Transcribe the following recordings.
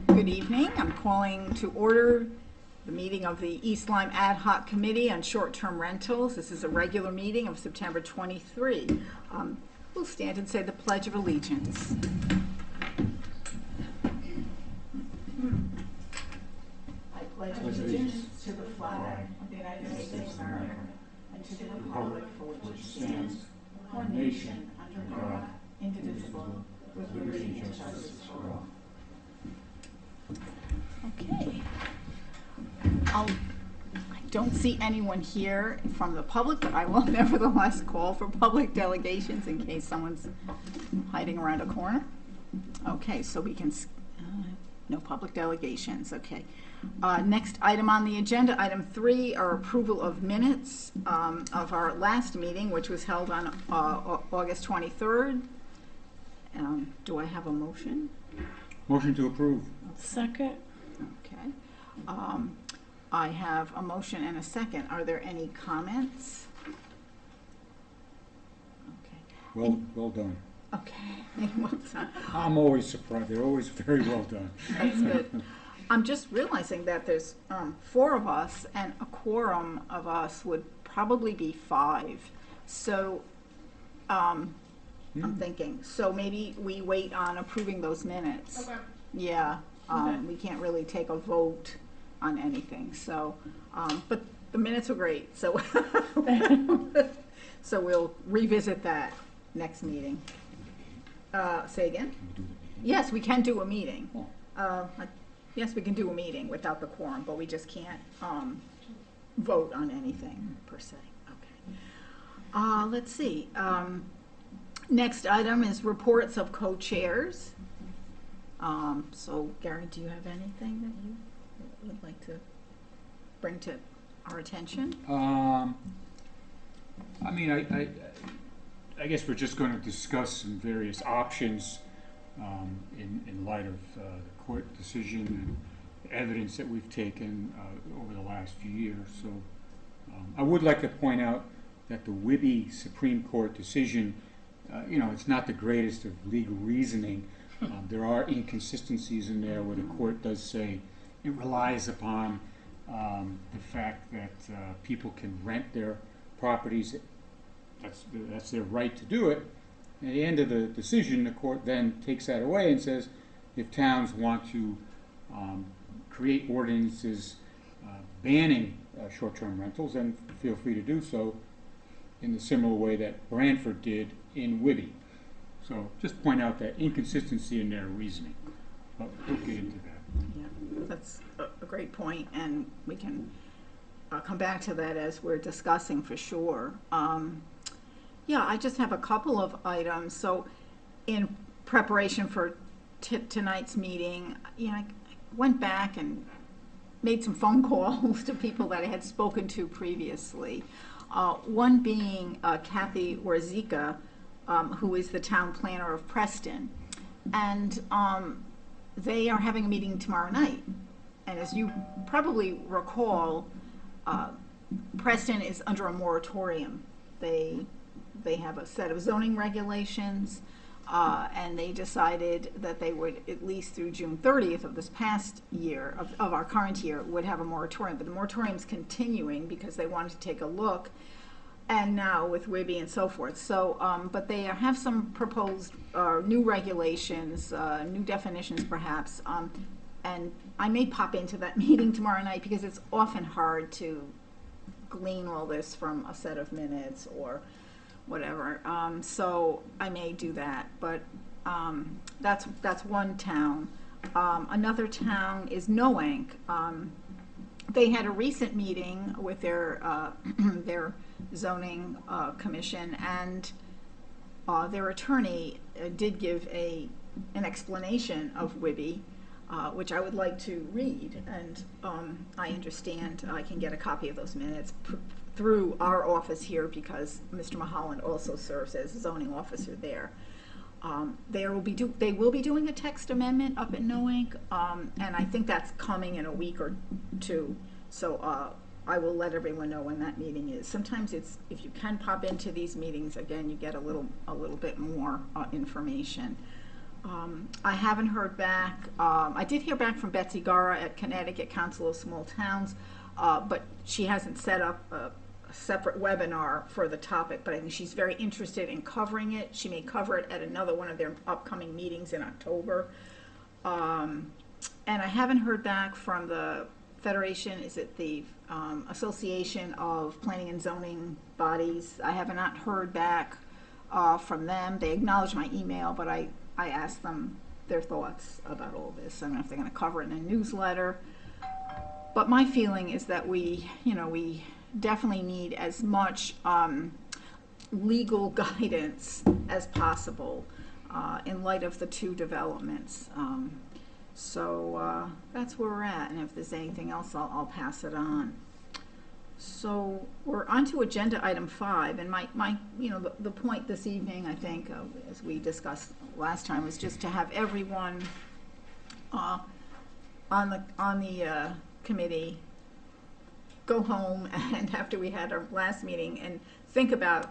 Good evening. I'm calling to order the meeting of the East Lyme Ad Hoc Committee on Short-Term Rentals. This is a regular meeting of September 23. We'll stand and say the Pledge of Allegiance. I pledge allegiance to the flag of the United States of America and to the republic for which it stands, one nation, under God, indivisible, with liberty and justice for all. Okay. I don't see anyone here from the public, but I will nevertheless call for public delegations in case someone's hiding around a corner. Okay, so we can, no public delegations, okay. Next item on the agenda, item 3, are approval of minutes of our last meeting, which was held on August 23rd. Do I have a motion? Motion to approve. Second. Okay. I have a motion and a second. Are there any comments? Okay. Well done. Okay. Well done. I'm always surprised. They're always very well done. That's good. I'm just realizing that there's 4 of us, and a quorum of us would probably be 5. So I'm thinking, so maybe we wait on approving those minutes. Okay. Yeah. Okay. We can't really take a vote on anything, so, but the minutes are great, so, so we'll revisit that next meeting. Say again? Can we do the meeting? Yes, we can do a meeting. Oh. Yes, we can do a meeting without the quorum, but we just can't, vote on anything per se. Okay. Let's see, next item is reports of co-chairs. So Gary, do you have anything that you would like to bring to our attention? I mean, I guess we're just going to discuss some various options in light of the court decision and evidence that we've taken over the last few years. So I would like to point out that the Whibby Supreme Court decision, it's not the greatest of legal reasoning. There are inconsistencies in there where the court does say it relies upon the fact that people can rent their properties. That's their right to do it. At the end of the decision, the court then takes that away and says if towns want to create ordinances banning short-term rentals, then feel free to do so in the similar way that Branford did in Whibby. So just point out that inconsistency in their reasoning, but we'll get into that. Yeah, that's a great point, and we can come back to that as we're discussing for sure. Yeah, I just have a couple of items. So in preparation for tonight's meeting, I went back and made some phone calls to people that I had spoken to previously. One being Kathy Warzika, who is the town planner of Preston. And they are having a meeting tomorrow night. And as you probably recall, Preston is under a moratorium. They have a set of zoning regulations, and they decided that they would, at least through June 30th of this past year, of our current year, would have a moratorium. But the moratorium's continuing because they wanted to take a look, and now with Whibby and so forth. So, but they have some proposed new regulations, new definitions perhaps, and I may pop into that meeting tomorrow night because it's often hard to glean all this from a set of minutes or whatever. So I may do that, but that's one town. Another town is Noank. They had a recent meeting with their their zoning commission, and their attorney did give an explanation of Whibby, which I would like to read, and I understand I can get a copy of those minutes through our office here because Mr. Mulholland also serves as zoning officer there. They will be doing a text amendment up in Noank, and I think that's coming in a week or two. So I will let everyone know when that meeting is. Sometimes it's, if you can pop into these meetings, again, you get a little bit more information. I haven't heard back. I did hear back from Betsy Gara at Connecticut Council of Small Towns, but she hasn't set up a separate webinar for the topic, but I think she's very interested in covering it. She may cover it at another one of their upcoming meetings in October. And I haven't heard back from the Federation, is it the Association of Planning and Zoning Bodies? I have not heard back from them. They acknowledged my email, but I asked them their thoughts about all this. I don't know if they're going to cover it in a newsletter. But my feeling is that we definitely need as much legal guidance as possible in light of the two developments. So that's where we're at, and if there's anything else, I'll pass it on. So we're on to agenda item 5, and the point this evening, I think, as we discussed last time, was just to have everyone on the committee go home and after we had our last meeting and think about,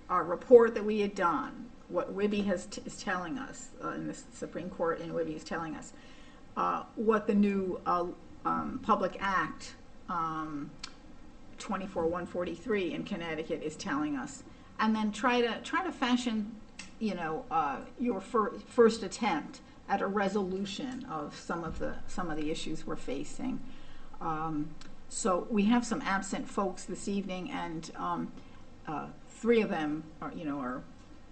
our report that we had done, what WIBI is telling us, in the Supreme Court in WIBI is telling us, what the new Public Act 24-143 in Connecticut is telling us, and then try to fashion, your first attempt at a resolution of some of the issues we're facing. So we have some absent folks this evening, and 3 of them are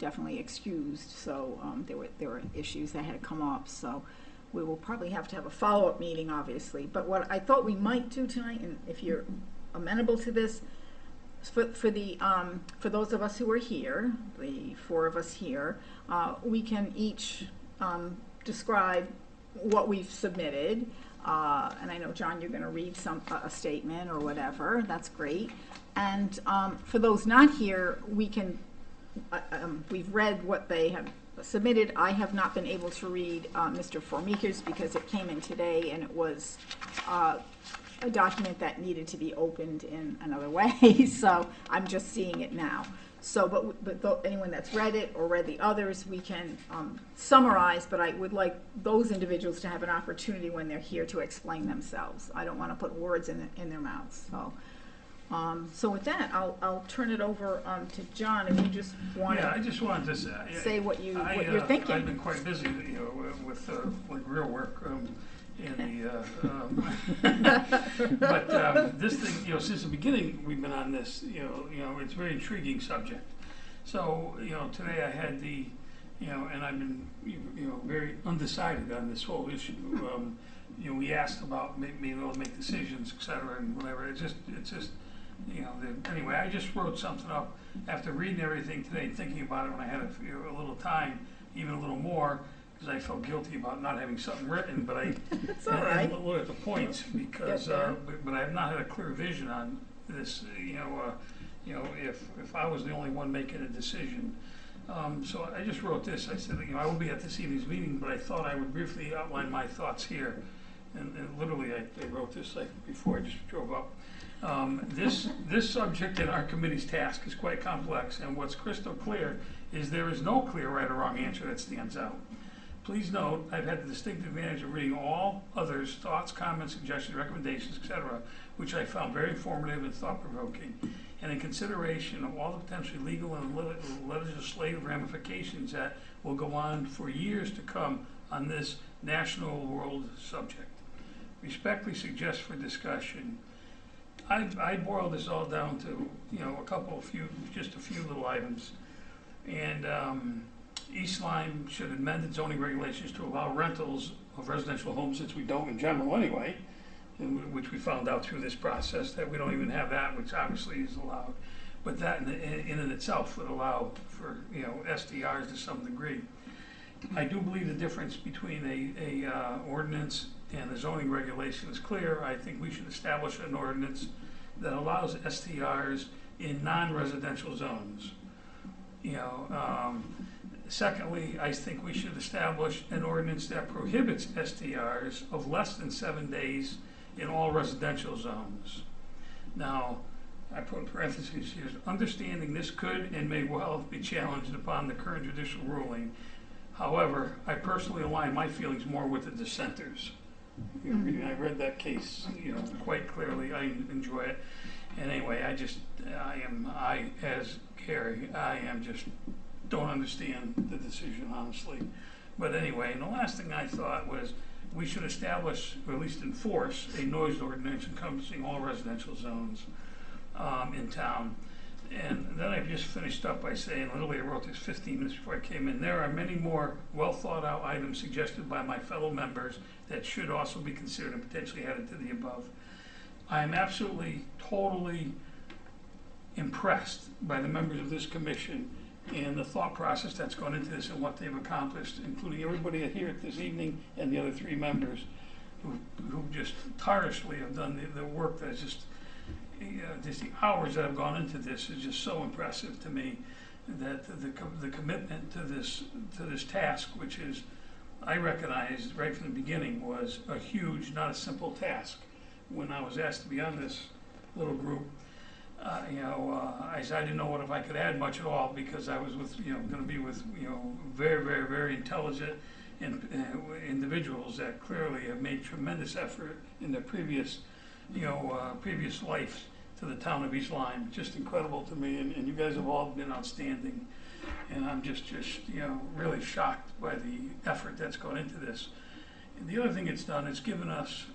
definitely excused. So there were issues that had come up. So we will probably have to have a follow-up meeting, obviously. But what I thought we might do tonight, and if you're amenable to this, for those of us who are here, the 4 of us here, we can each describe what we've submitted. And I know, John, you're going to read a statement or whatever. That's great. And for those not here, we've read what they have submitted. I have not been able to read Mr. Formica's because it came in today, and it was a document that needed to be opened in another way. So I'm just seeing it now. So, but anyone that's read it or read the others, we can summarize, but I would like those individuals to have an opportunity when they're here to explain themselves. I don't want to put words in their mouths. So with that, I'll turn it over to John, if you just want I just wanted to say what you're thinking. I've been quite busy, with real work in the. But this thing, since the beginning, we've been on this. It's a very intriguing subject. So today I had and I've been very undecided on this whole issue. We asked about being able to make decisions, et cetera, and whatever. It's just. Anyway, I just wrote something up after reading everything today, thinking about it when I had a little time, even a little more, because I felt guilty about not having something written. But It's all right. Look at the points, because but I have not had a clear vision on this. If I was the only one making a decision. So I just wrote this. I said, I will be at this evening's meeting, but I thought I would briefly outline my thoughts here. And literally, I wrote this before I just drove up. This subject in our committee's task is quite complex, and what's crystal clear is there is no clear right or wrong answer that stands out. Please note, I've had the distinct advantage of reading all others' thoughts, comments, suggestions, recommendations, etc., which I found very informative and thought-provoking. And in consideration of all the potentially legal and legislative ramifications that will go on for years to come on this national world subject, respectfully suggest for discussion. I boiled this all down to just a few little items, and East Lyme should amend its zoning regulations to allow rentals of residential homes, since we don't in general anyway, which we found out through this process that we don't even have that, which obviously is allowed. But that in and itself would allow for SDRs to some degree. I do believe the difference between a ordinance and the zoning regulation is clear. I think we should establish an ordinance that allows STRs in non-residential zones. Secondly, I think we should establish an ordinance that prohibits STRs of less than 7 days in all residential zones. Now, I put in parentheses here, understanding this could and may well be challenged upon the current judicial ruling. However, I personally align my feelings more with the dissenters. I read that case, quite clearly. I enjoy it. And anyway, as Gary, don't understand the decision, honestly. But anyway, and the last thing I thought was we should establish, or at least enforce, a noise ordinance encompassing all residential zones in town. And then I just finished up by saying, literally I wrote this 15 minutes before I came in, there are many more well thought out items suggested by my fellow members that should also be considered and potentially added to the above. I am absolutely, totally impressed by the members of this commission and the thought process that's gone into this and what they've accomplished, including everybody here this evening and the other 3 members who just tirelessly have done the work that's just the hours that have gone into this is just so impressive to me, that the commitment to this task, which is, I recognized right from the beginning, was a huge, not a simple task. When I was asked to be on this little group, I said I didn't know if I could add much at all, because I was going to be with very, very, very intelligent individuals that clearly have made tremendous effort in their previous life to the town of East Lyme. Just incredible to me, and you guys have all been outstanding. And I'm just really shocked by the effort that's gone into this. And the other thing it's done is given us,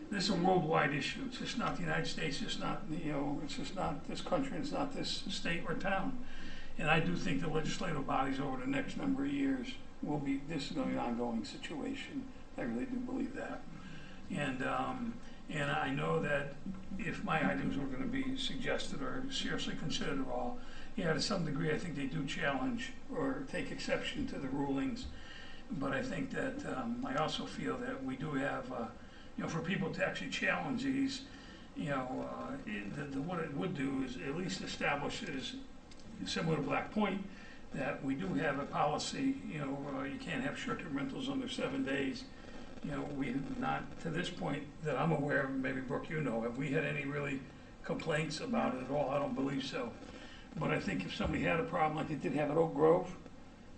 this is a worldwide issue. It's just not the United States. It's not, it's just not this country. It's not this state or town. And I do think the legislative bodies over the next number of years this is going to be an ongoing situation. I really do believe that. And I know that if my items were going to be suggested or seriously considered at all, to some degree I think they do challenge or take exception to the rulings. But I think that I also feel that we do have, for people to actually challenge these, what it would do is at least establishes, similar to Black Point, that we do have a policy, you can't have short-term rentals under 7 days. We have not, to this point that I'm aware of, maybe Brooke, have we had any really complaints about it at all? I don't believe so. But I think if somebody had a problem like they did have at Oak Grove,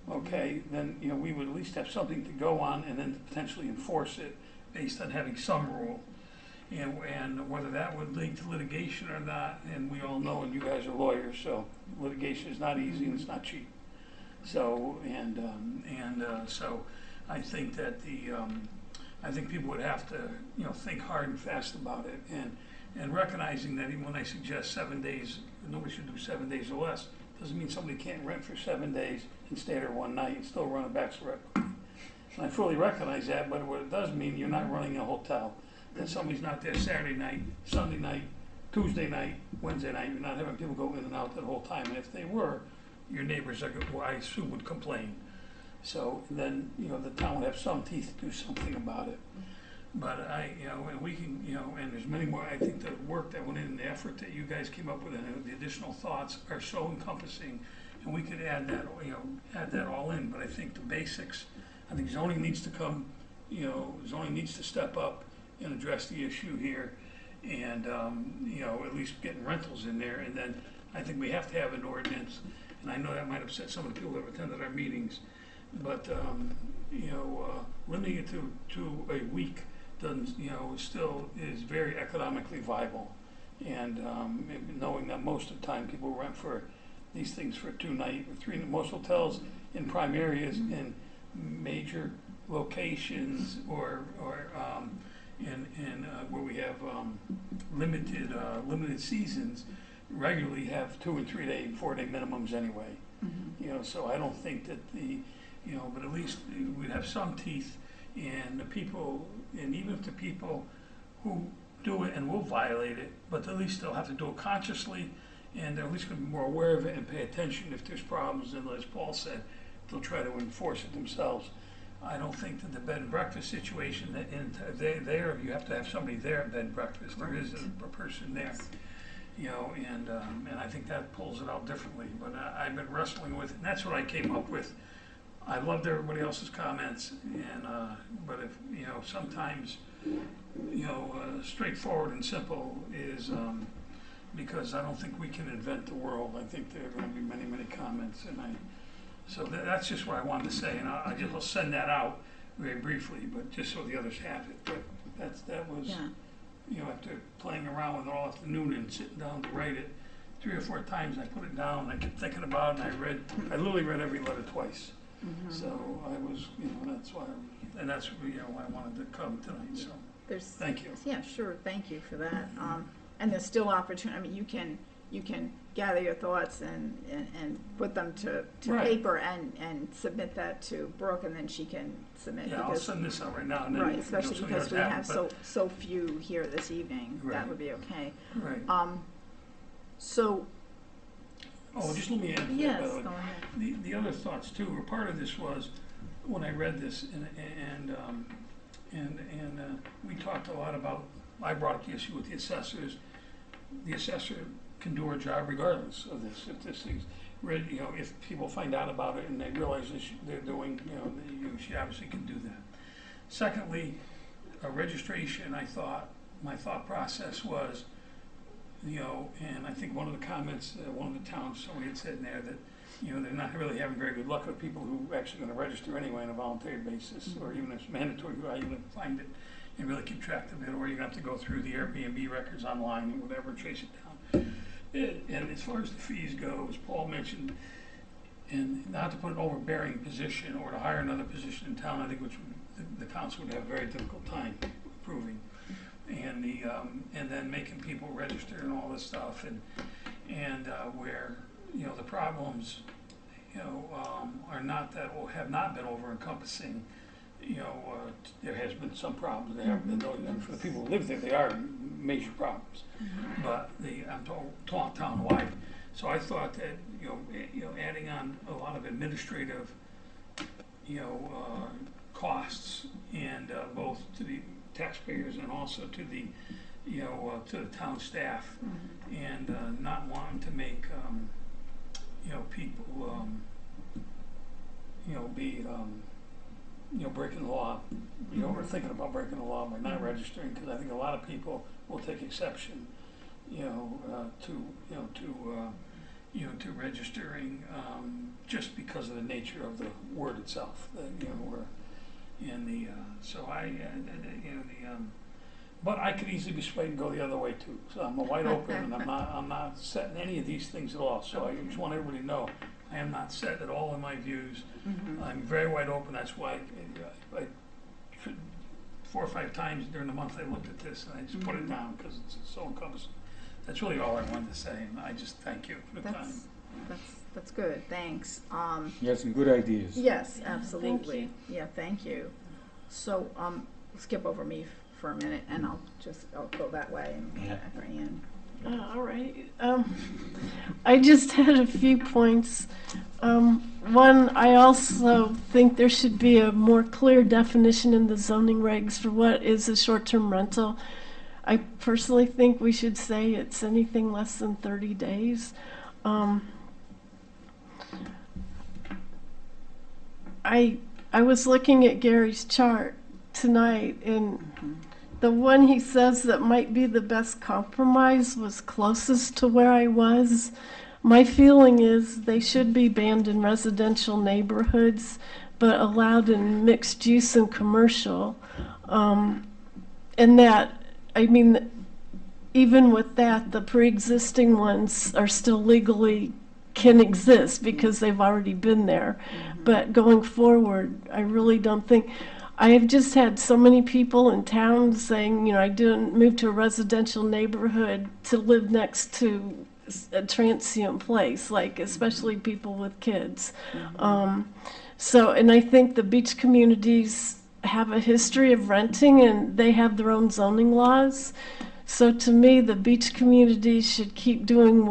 okay, then we would at least have something to go on and then potentially enforce it based on having some rule. And whether that would lead to litigation or not, and we all know, and you guys are lawyers, so litigation is not easy and it's not cheap. So so I think that I think people would have to think hard and fast about it, and recognizing that even when I suggest 7 days, nobody should do 7 days or less. Doesn't mean somebody can't rent for 7 days and stay there one night and still run a bachelorette party. And I fully recognize that, but what it does mean, you're not running a hotel. That somebody's not there Saturday night, Sunday night, Tuesday night, Wednesday night. You're not having people go in and out that whole time. And if they were, your neighbors, I assume, would complain. So then, the town would have some teeth to do something about it. But and we can, and there's many more. I think the work that went in, the effort that you guys came up with, and the additional thoughts are so encompassing, and we could add that all in. But I think the basics. I think zoning needs to come. Zoning needs to step up and address the issue here, and at least getting rentals in there. And then I think we have to have an ordinance. And I know that might upset some of the people that have attended our meetings, but limiting it to a week doesn't, still is very economically viable. And knowing that most of the time people rent for these things for 2 night or 3 night. Most hotels in prime areas in major locations or in where we have limited seasons regularly have 2 and 3 day, 4 day minimums anyway. Mm-hmm. So I don't think that but at least we'd have some teeth, and the people, and even if the people who do it and will violate it, but at least they'll have to do it consciously, and they're at least going to be more aware of it and pay attention if there's problems. And as Paul said, they'll try to enforce it themselves. I don't think that the bed and breakfast situation, there you have to have somebody there at bed and breakfast. There is a person there. And I think that pulls it out differently. But I've been wrestling with it, and that's what I came up with. I loved everybody else's comments, and but if sometimes straightforward and simple is because I don't think we can invent the world. I think there are going to be many comments, and So that's just what I wanted to say, and I'll send that out very briefly, but just so the others have it. But that was, Yeah. you know, after playing around with it all afternoon and sitting down to write it, 3 or 4 times I put it down, and I kept thinking about it, and I literally read every letter twice. So I was, you know, that's why, and that's, you know, why I wanted to come tonight, so, There's, thank you. yeah, sure, thank you for that. And there's still opportunity, I mean, you can gather your thoughts and put them to Right. paper and submit that to Brooke, and then she can submit. Yeah, I'll because- send this out right now, and then, Right, you know, especially so you because guys we have have it, so few here this evening, that Right. would be okay. but- Right. So, Oh, just let me add, by yes, the way. go ahead. The other thoughts too, or part of this was, when I read this, and we talked a lot about, I brought up the issue with the assessors. The assessor can do her job regardless of this, if this thing's, you know, if people find out about it and they realize they're doing, you know, she obviously can do that. Secondly, a registration, my thought process was, you know, and I think one of the comments, one of the towns, somebody had said in there that, you know, they're not really having very good luck with people who are actually gonna register anyway on a voluntary basis, or even if it's mandatory, how you gonna find it and really keep track of it, or you're gonna have to go through the Airbnb records online and whatever, chase it down. And as far as the fees go, as Paul mentioned, and not to put an overbearing position or to hire another position in town, I think which the council would have a very difficult time approving. And and then making people register and all this stuff, and where, you know, the problems, you know, are not that, or have not been over encompassing. You know, there has been some problems. There have been, and for the people who live there, they are major problems. But I'm talking town-wide. So I thought that, you know, adding on a lot of administrative, you know, costs, and both to the taxpayers and also to the, you know, to the town staff, and not wanting to make, you know, people, you know, be, you know, breaking the law, you know, or thinking about breaking the law by not registering, because I think a lot of people will take exception, you know, to registering, just because of the nature of the word itself, that, you know, we're in the, so you know, but I could easily be swayed and go the other way too. So I'm wide open, and I'm not set in any of these things at all. So I just want everybody to know, I am not set at all in my views. I'm very wide open. That's why I 4 or 5 times during the month I looked at this and I just put it down because it's so encompassing. That's really all I wanted to say, and I just thank you for the time. That's good, thanks. You had some good ideas. Yes, absolutely. Yeah, thank you. So, skip over me for a minute, and I'll go that way and for Ann. All right. I just had a few points. One, I also think there should be a more clear definition in the zoning regs for what is a short-term rental. I personally think we should say it's anything less than 30 days. I was looking at Gary's chart tonight, and the one he says that might be the best compromise was closest to where I was. My feeling is they should be banned in residential neighborhoods, but allowed in mixed use and commercial. And that, I mean, even with that, the pre-existing ones are still legally can exist because they've already been there. But going forward, I really don't think, I have just had so many people in town saying, you know, I didn't move to a residential neighborhood to live next to a transient place, like especially people with kids. So, and I think the beach communities have a history of renting and they have their own zoning laws. So to me, the beach communities should keep doing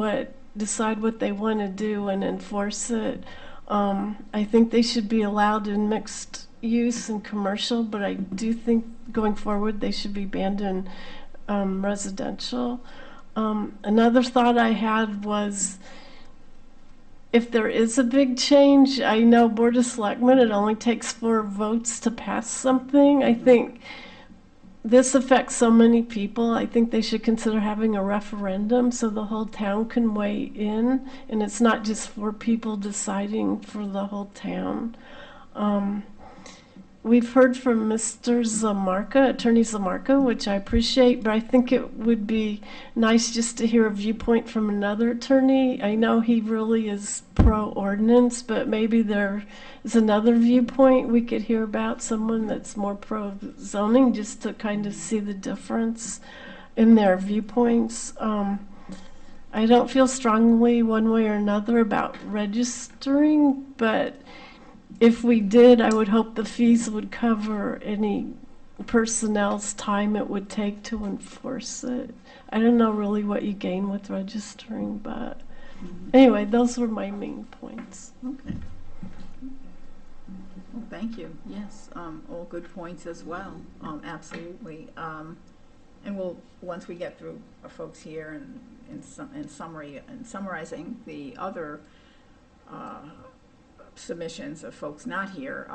decide what they want to do and enforce it. I think they should be allowed in mixed use and commercial, but I do think going forward they should be banned in residential. Another thought I had was, if there is a big change, I know Board of Selectmen, it only takes 4 votes to pass something. I think this affects so many people. I think they should consider having a referendum so the whole town can weigh in, and it's not just four people deciding for the whole town. We've heard from Mr. Zamarka, Attorney Zamarka, which I appreciate, but I think it would be nice just to hear a viewpoint from another attorney. I know he really is pro-ordinance, but maybe there is another viewpoint we could hear about, someone that's more pro-zoning, just to kind of see the difference in their viewpoints. I don't feel strongly one way or another about registering, but if we did, I would hope the fees would cover any personnel's time it would take to enforce it. I don't know really what you gain with registering, but anyway, those were my main points. Okay. Well, thank you. Yes, all good points as well. Absolutely. And we'll, once we get through folks here and in summary and summarizing the other submissions of folks not here,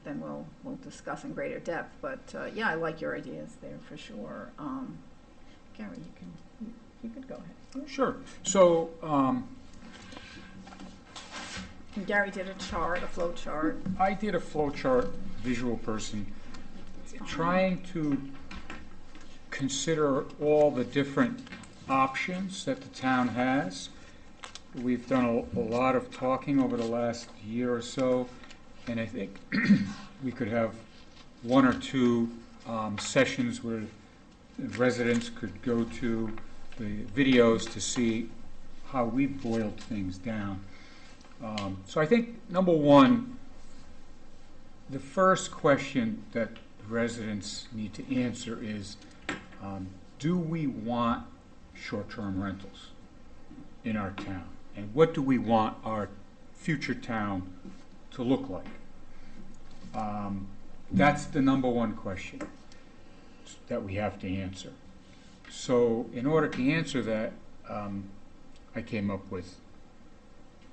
then we'll discuss in greater depth. But yeah, I like your ideas there for sure. Gary, you could go ahead. Sure. So, And Gary did a chart, a flow chart. I did a flow chart, visual person, trying to consider all the different options that the town has. We've done a lot of talking over the last year or so, and I think we could have one or two sessions where residents could go to the videos to see how we boiled things down. So I think, number one, the first question that residents need to answer is, do we want short-term rentals in our town? And what do we want our future town to look like? That's the number one question that we have to answer. So in order to answer that, I came up with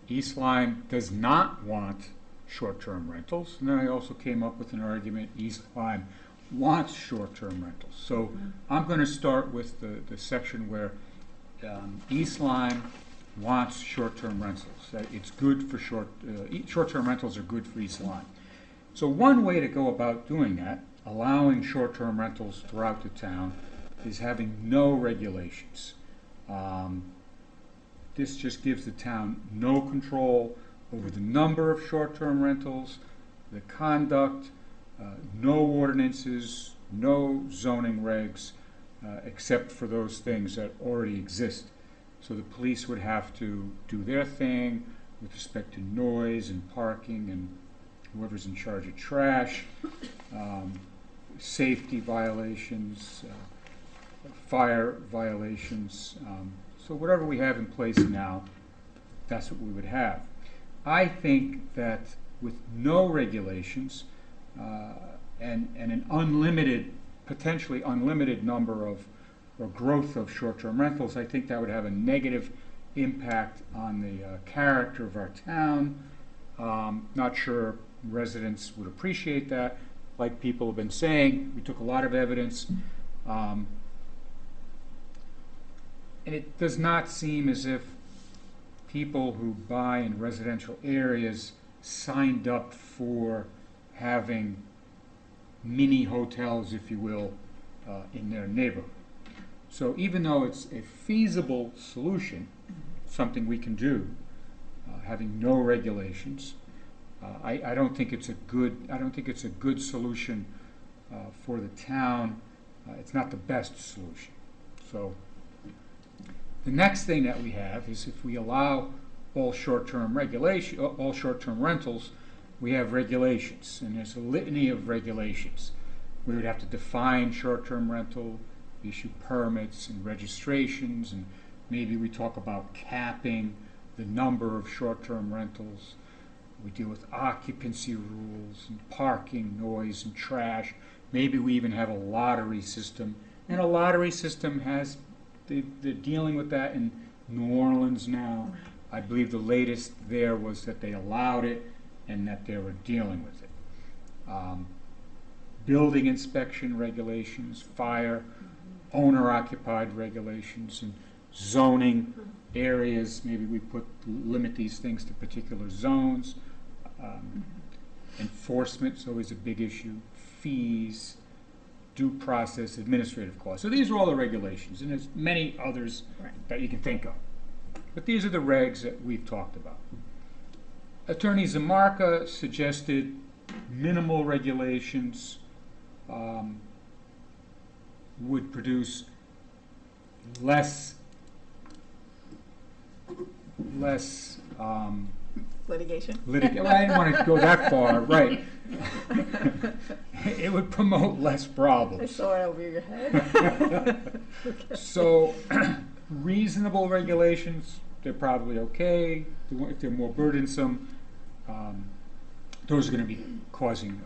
East Lyme does not want short-term rentals. And then I also came up with an argument East Lyme wants short-term rentals. So I'm going to start with the section where East Lyme wants short-term rentals. That it's good for short-term rentals are good for East Lyme. So one way to go about doing that, allowing short-term rentals throughout the town, is having no regulations. This just gives the town no control over the number of short-term rentals, the conduct, no ordinances, no zoning regs, except for those things that already exist. So the police would have to do their thing with respect to noise and parking and whoever's in charge of trash, safety violations, fire violations. So whatever we have in place now, that's what we would have. I think that with no regulations and an unlimited, potentially unlimited number of or growth of short-term rentals, I think that would have a negative impact on the character of our town. Not sure residents would appreciate that. Like people have been saying, we took a lot of evidence. And it does not seem as if people who buy in residential areas signed up for having mini hotels, if you will, in their neighborhood. So even though it's a feasible solution, something we can do, having no regulations, I don't think it's a good solution for the town. It's not the best solution. So the next thing that we have is if we allow all short-term rentals, we have regulations, and there's a litany of regulations. We would have to define short-term rental, issue permits and registrations, and maybe we talk about capping the number of short-term rentals. We deal with occupancy rules and parking, noise and trash. Maybe we even have a lottery system, and a lottery system has, they're dealing with that in New Orleans now. I believe the latest there was that they allowed it and that they were dealing with it. building inspection regulations, fire, owner-occupied regulations, and zoning areas. Maybe we limit these things to particular zones. Enforcement's always a big issue. Fees, due process, administrative costs. So these are all the regulations, and there's many others Right. that you can think of. But these are the regs that we've talked about. Attorney Zamarka suggested minimal regulations would produce less Litigation? well, I didn't want to go that far, right. It would promote less I problems. saw it over your head. So, reasonable regulations, they're probably okay. If they're more burdensome, those are going to be causing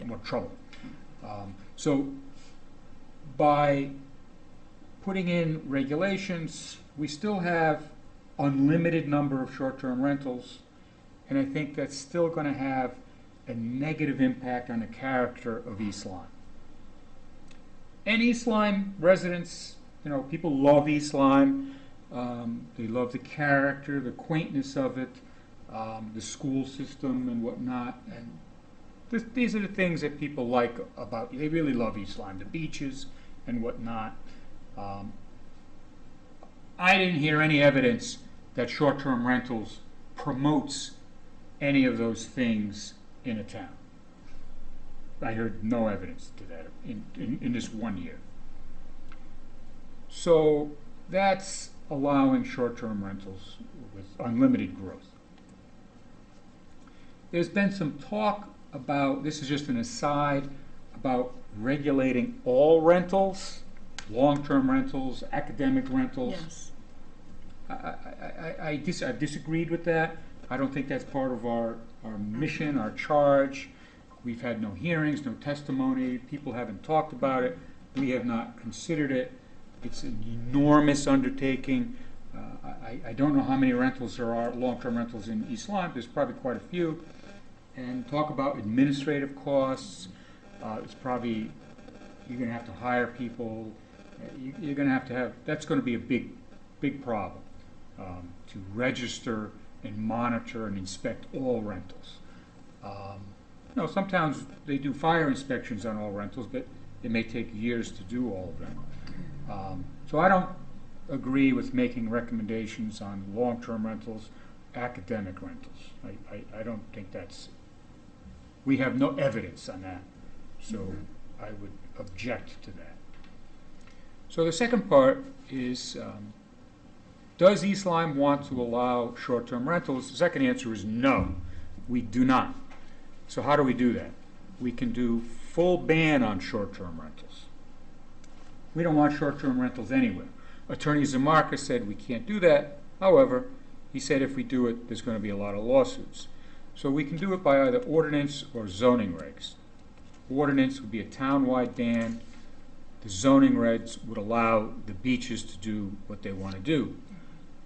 more trouble. So, by putting in regulations, we still have unlimited number of short-term rentals, and I think that's still going to have a negative impact on the character of East Lyme. And East Lyme residents, people love East Lyme. They love the character, the quaintness of it, the school system and whatnot. And these are the things that people like about, they really love East Lyme, the beaches and whatnot. I didn't hear any evidence that short-term rentals promotes any of those things in a town. I heard no evidence to that in this 1 year. So that's allowing short-term rentals with unlimited growth. There's been some talk about, this is just an aside, about regulating all rentals, long-term rentals, academic rentals. Yes. I've disagreed with that. I don't think that's part of our mission, our charge. We've had no hearings, no testimony. People haven't talked about it. We have not considered it. It's an enormous undertaking. I don't know how many rentals there are, long-term rentals in East Lyme. There's probably quite a few. And talk about administrative costs. It's probably, you're going to have to hire people. You're going to have, that's going to be a big problem to register and monitor and inspect all rentals. Some towns, they do fire inspections on all rentals, but it may take years to do all of them. So I don't agree with making recommendations on long-term rentals, academic rentals. I don't think we have no evidence on that, so I would object to that. So the second part is, does East Lyme want to allow short-term rentals? The second answer is no, we do not. So how do we do that? We can do full ban on short-term rentals. We don't want short-term rentals anywhere. Attorney Zamarka said we can't do that. However, he said if we do it, there's going to be a lot of lawsuits. So we can do it by either ordinance or zoning regs. Ordinance would be a town-wide ban. The zoning regs would allow the beaches to do what they want to do.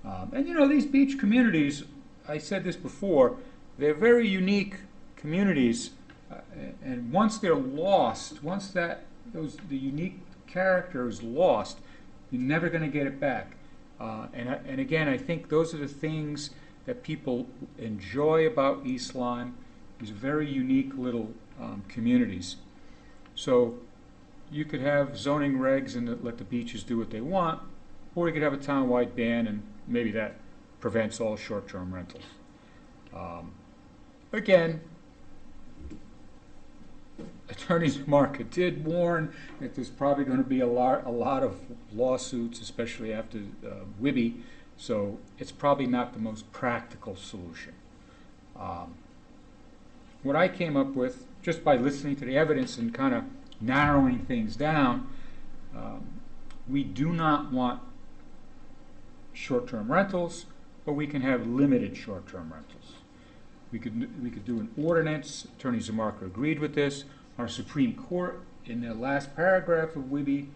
And these beach communities, I said this before, they're very unique communities, and once they're lost, once the unique character is lost, you're never going to get it back. And again, I think those are the things that people enjoy about East Lyme, these very unique little communities. So you could have zoning regs and let the beaches do what they want, or you could have a town-wide ban, and maybe that prevents all short-term rentals. Again, Attorney Zamarka did warn that there's probably going to be a lot of lawsuits, especially after Wibby, so it's probably not the most practical solution. What I came up with, just by listening to the evidence and kind of narrowing things down, we do not want short-term rentals, but we can have limited short-term rentals. We could do an ordinance. Attorney Zamarka agreed with this. Our Supreme Court, in their last paragraph of Wibby,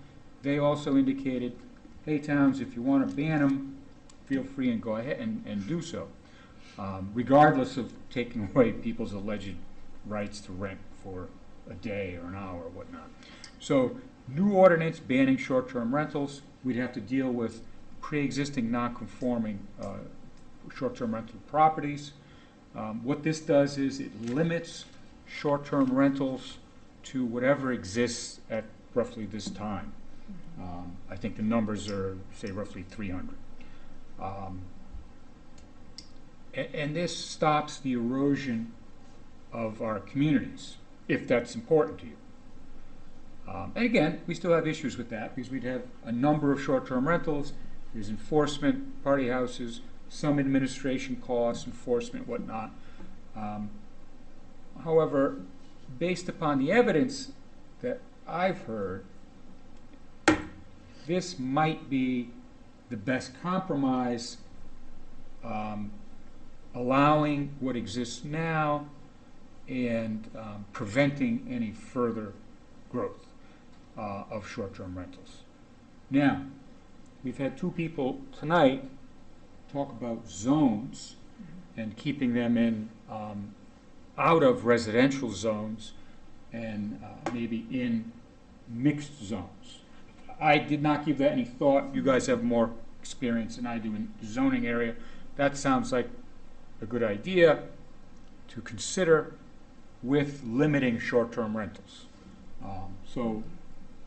they also indicated, hey towns, if you want to ban them, feel free and go ahead and do so, regardless of taking away people's alleged rights to rent for a day or an hour or whatnot. So new ordinance banning short-term rentals, we'd have to deal with pre-existing non-conforming short-term rental properties. What this does is it limits short-term rentals to whatever exists at roughly this time. I think the numbers are, say, roughly 300. And this stops the erosion of our communities, if that's important to you. And again, we still have issues with that because we'd have a number of short-term rentals. There's enforcement, party houses, some administration costs, enforcement, whatnot. However, based upon the evidence that I've heard, this might be the best compromise, allowing what exists now and preventing any further growth of short-term rentals. Now, we've had two people tonight talk about zones and keeping them in out of residential zones and maybe in mixed zones. I did not give that any thought. You guys have more experience than I do in the zoning area. That sounds like a good idea to consider with limiting short-term rentals.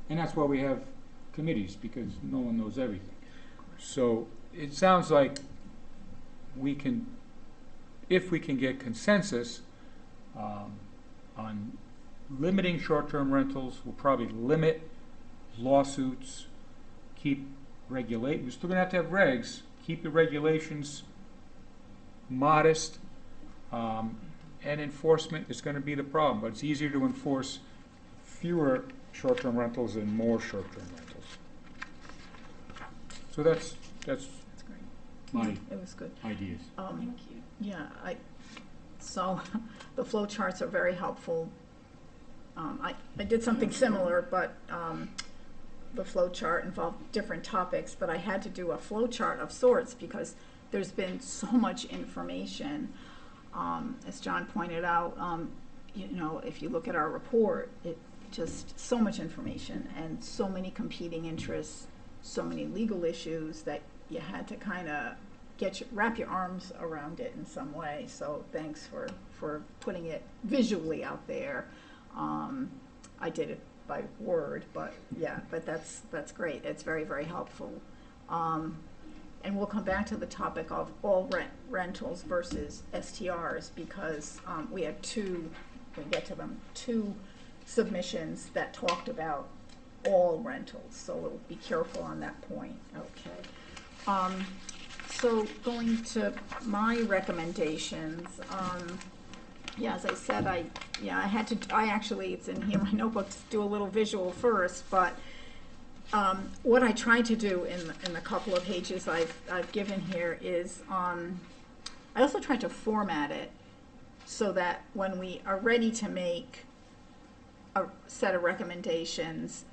And that's why we have committees, because no one knows everything. So it sounds like we can, if we can get consensus on limiting short-term rentals, we'll probably limit lawsuits, keep regulate. We're still going to have regs, keep the regulations modest, and enforcement is going to be the problem. But it's easier to enforce fewer short-term rentals than more short-term rentals. So that's That's great. my It was good. ideas. Thank you. Yeah, so the flow charts are very helpful. I did something similar, but the flow chart involved different topics, but I had to do a flow chart of sorts because there's been so much information. As John pointed out, if you look at our report, it just so much information and so many competing interests, so many legal issues that you had to kind of wrap your arms around it in some way. So thanks for putting it visually out there. I did it by word, but that's great. It's very, very helpful. And we'll come back to the topic of all rentals versus STRs because we had two submissions that talked about all rentals, so we'll be careful on that point. Okay. So going to my recommendations, as I said, I actually, it's in here, my notebook, to do a little visual first, but what I tried to do in the couple of pages I've given here is, I also tried to format it so that when we are ready to make a set of recommendations,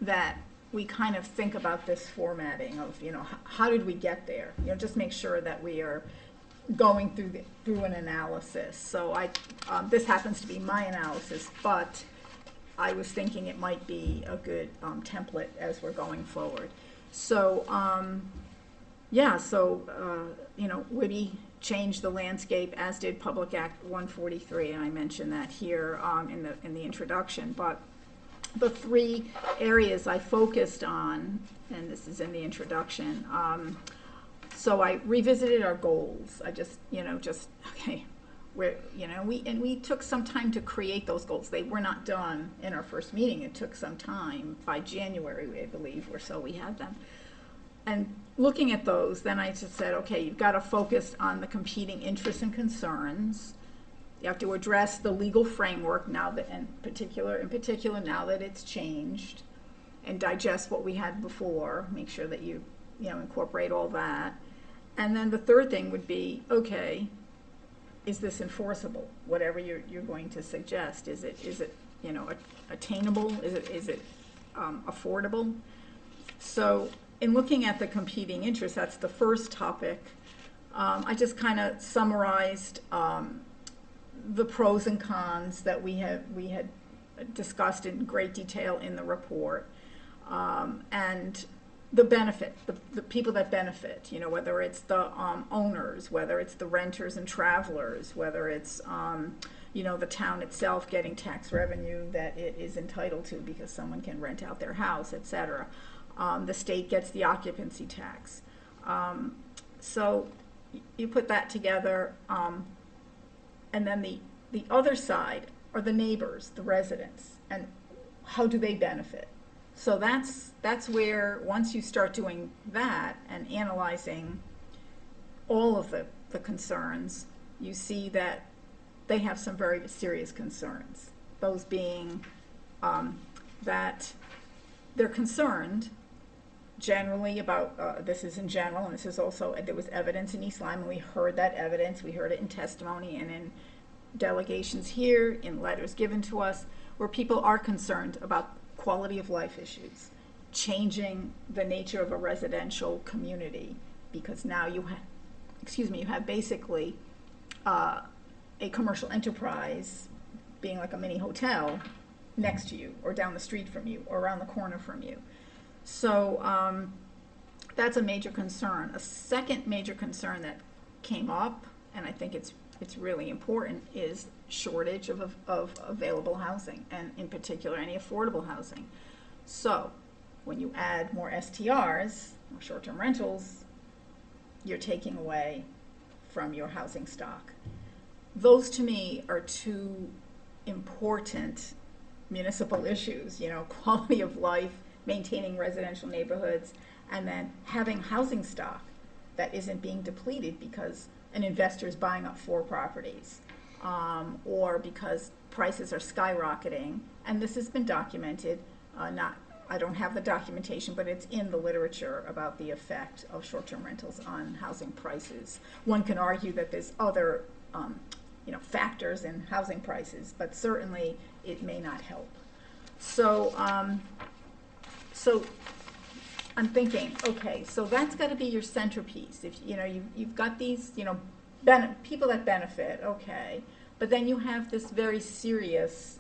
that we kind of think about this formatting of, how did we get there? Just make sure that we are going through an analysis. So this happens to be my analysis, but I was thinking it might be a good template as we're going forward. So, Whitty changed the landscape, as did Public Act 143, and I mentioned that here in the introduction. But the three areas I focused on, and this is in the introduction, so I revisited our goals. I we took some time to create those goals. They were not done in our first meeting. It took some time. By January, I believe, or so we had them. And looking at those, then I just said, okay, you've got to focus on the competing interests and concerns. You have to address the legal framework now that, in particular, now that it's changed, and digest what we had before. Make sure that you incorporate all that. And then the third thing would be, okay, is this enforceable? Whatever you're going to suggest, is it attainable? Is it affordable? So in looking at the competing interests, that's the first topic. I just kind of summarized the pros and cons that we had discussed in great detail in the report. And the benefit, the people that benefit, you know, whether it's the owners, whether it's the renters and travelers, whether it's, you know, the town itself getting tax revenue that it is entitled to because someone can rent out their house, et cetera. The state gets the occupancy tax. So you put that together, and then the other side are the neighbors, the residents, and how do they benefit? So that's where, once you start doing that and analyzing all of the concerns, you see that they have some very serious concerns. Those being that they're concerned generally about, this is in general, and this is also, there was evidence in East Lyme, and we heard that evidence, we heard it in testimony and in delegations here, in letters given to us, where people are concerned about quality of life issues, changing the nature of a residential community, because now you have basically a commercial enterprise being like a mini hotel next to you, or down the street from you, or around the corner from you. So that's a major concern. A second major concern that came up, and I think it's really important, is shortage of available housing, and in particular any affordable housing. So when you add more STRs, or short-term rentals, you're taking away from your housing stock. Those to me are two important municipal issues, you know, quality of life, maintaining residential neighborhoods, and then having housing stock that isn't being depleted because an investor is buying up 4 properties, or because prices are skyrocketing. And this has been documented, I don't have the documentation, but it's in the literature about the effect of short-term rentals on housing prices. One can argue that there's other you know, factors in housing prices, but certainly it may not help. So, so I'm thinking, okay, so that's got to be your centerpiece. If you know you've got these, you know, people that benefit, okay, but then you have this very serious,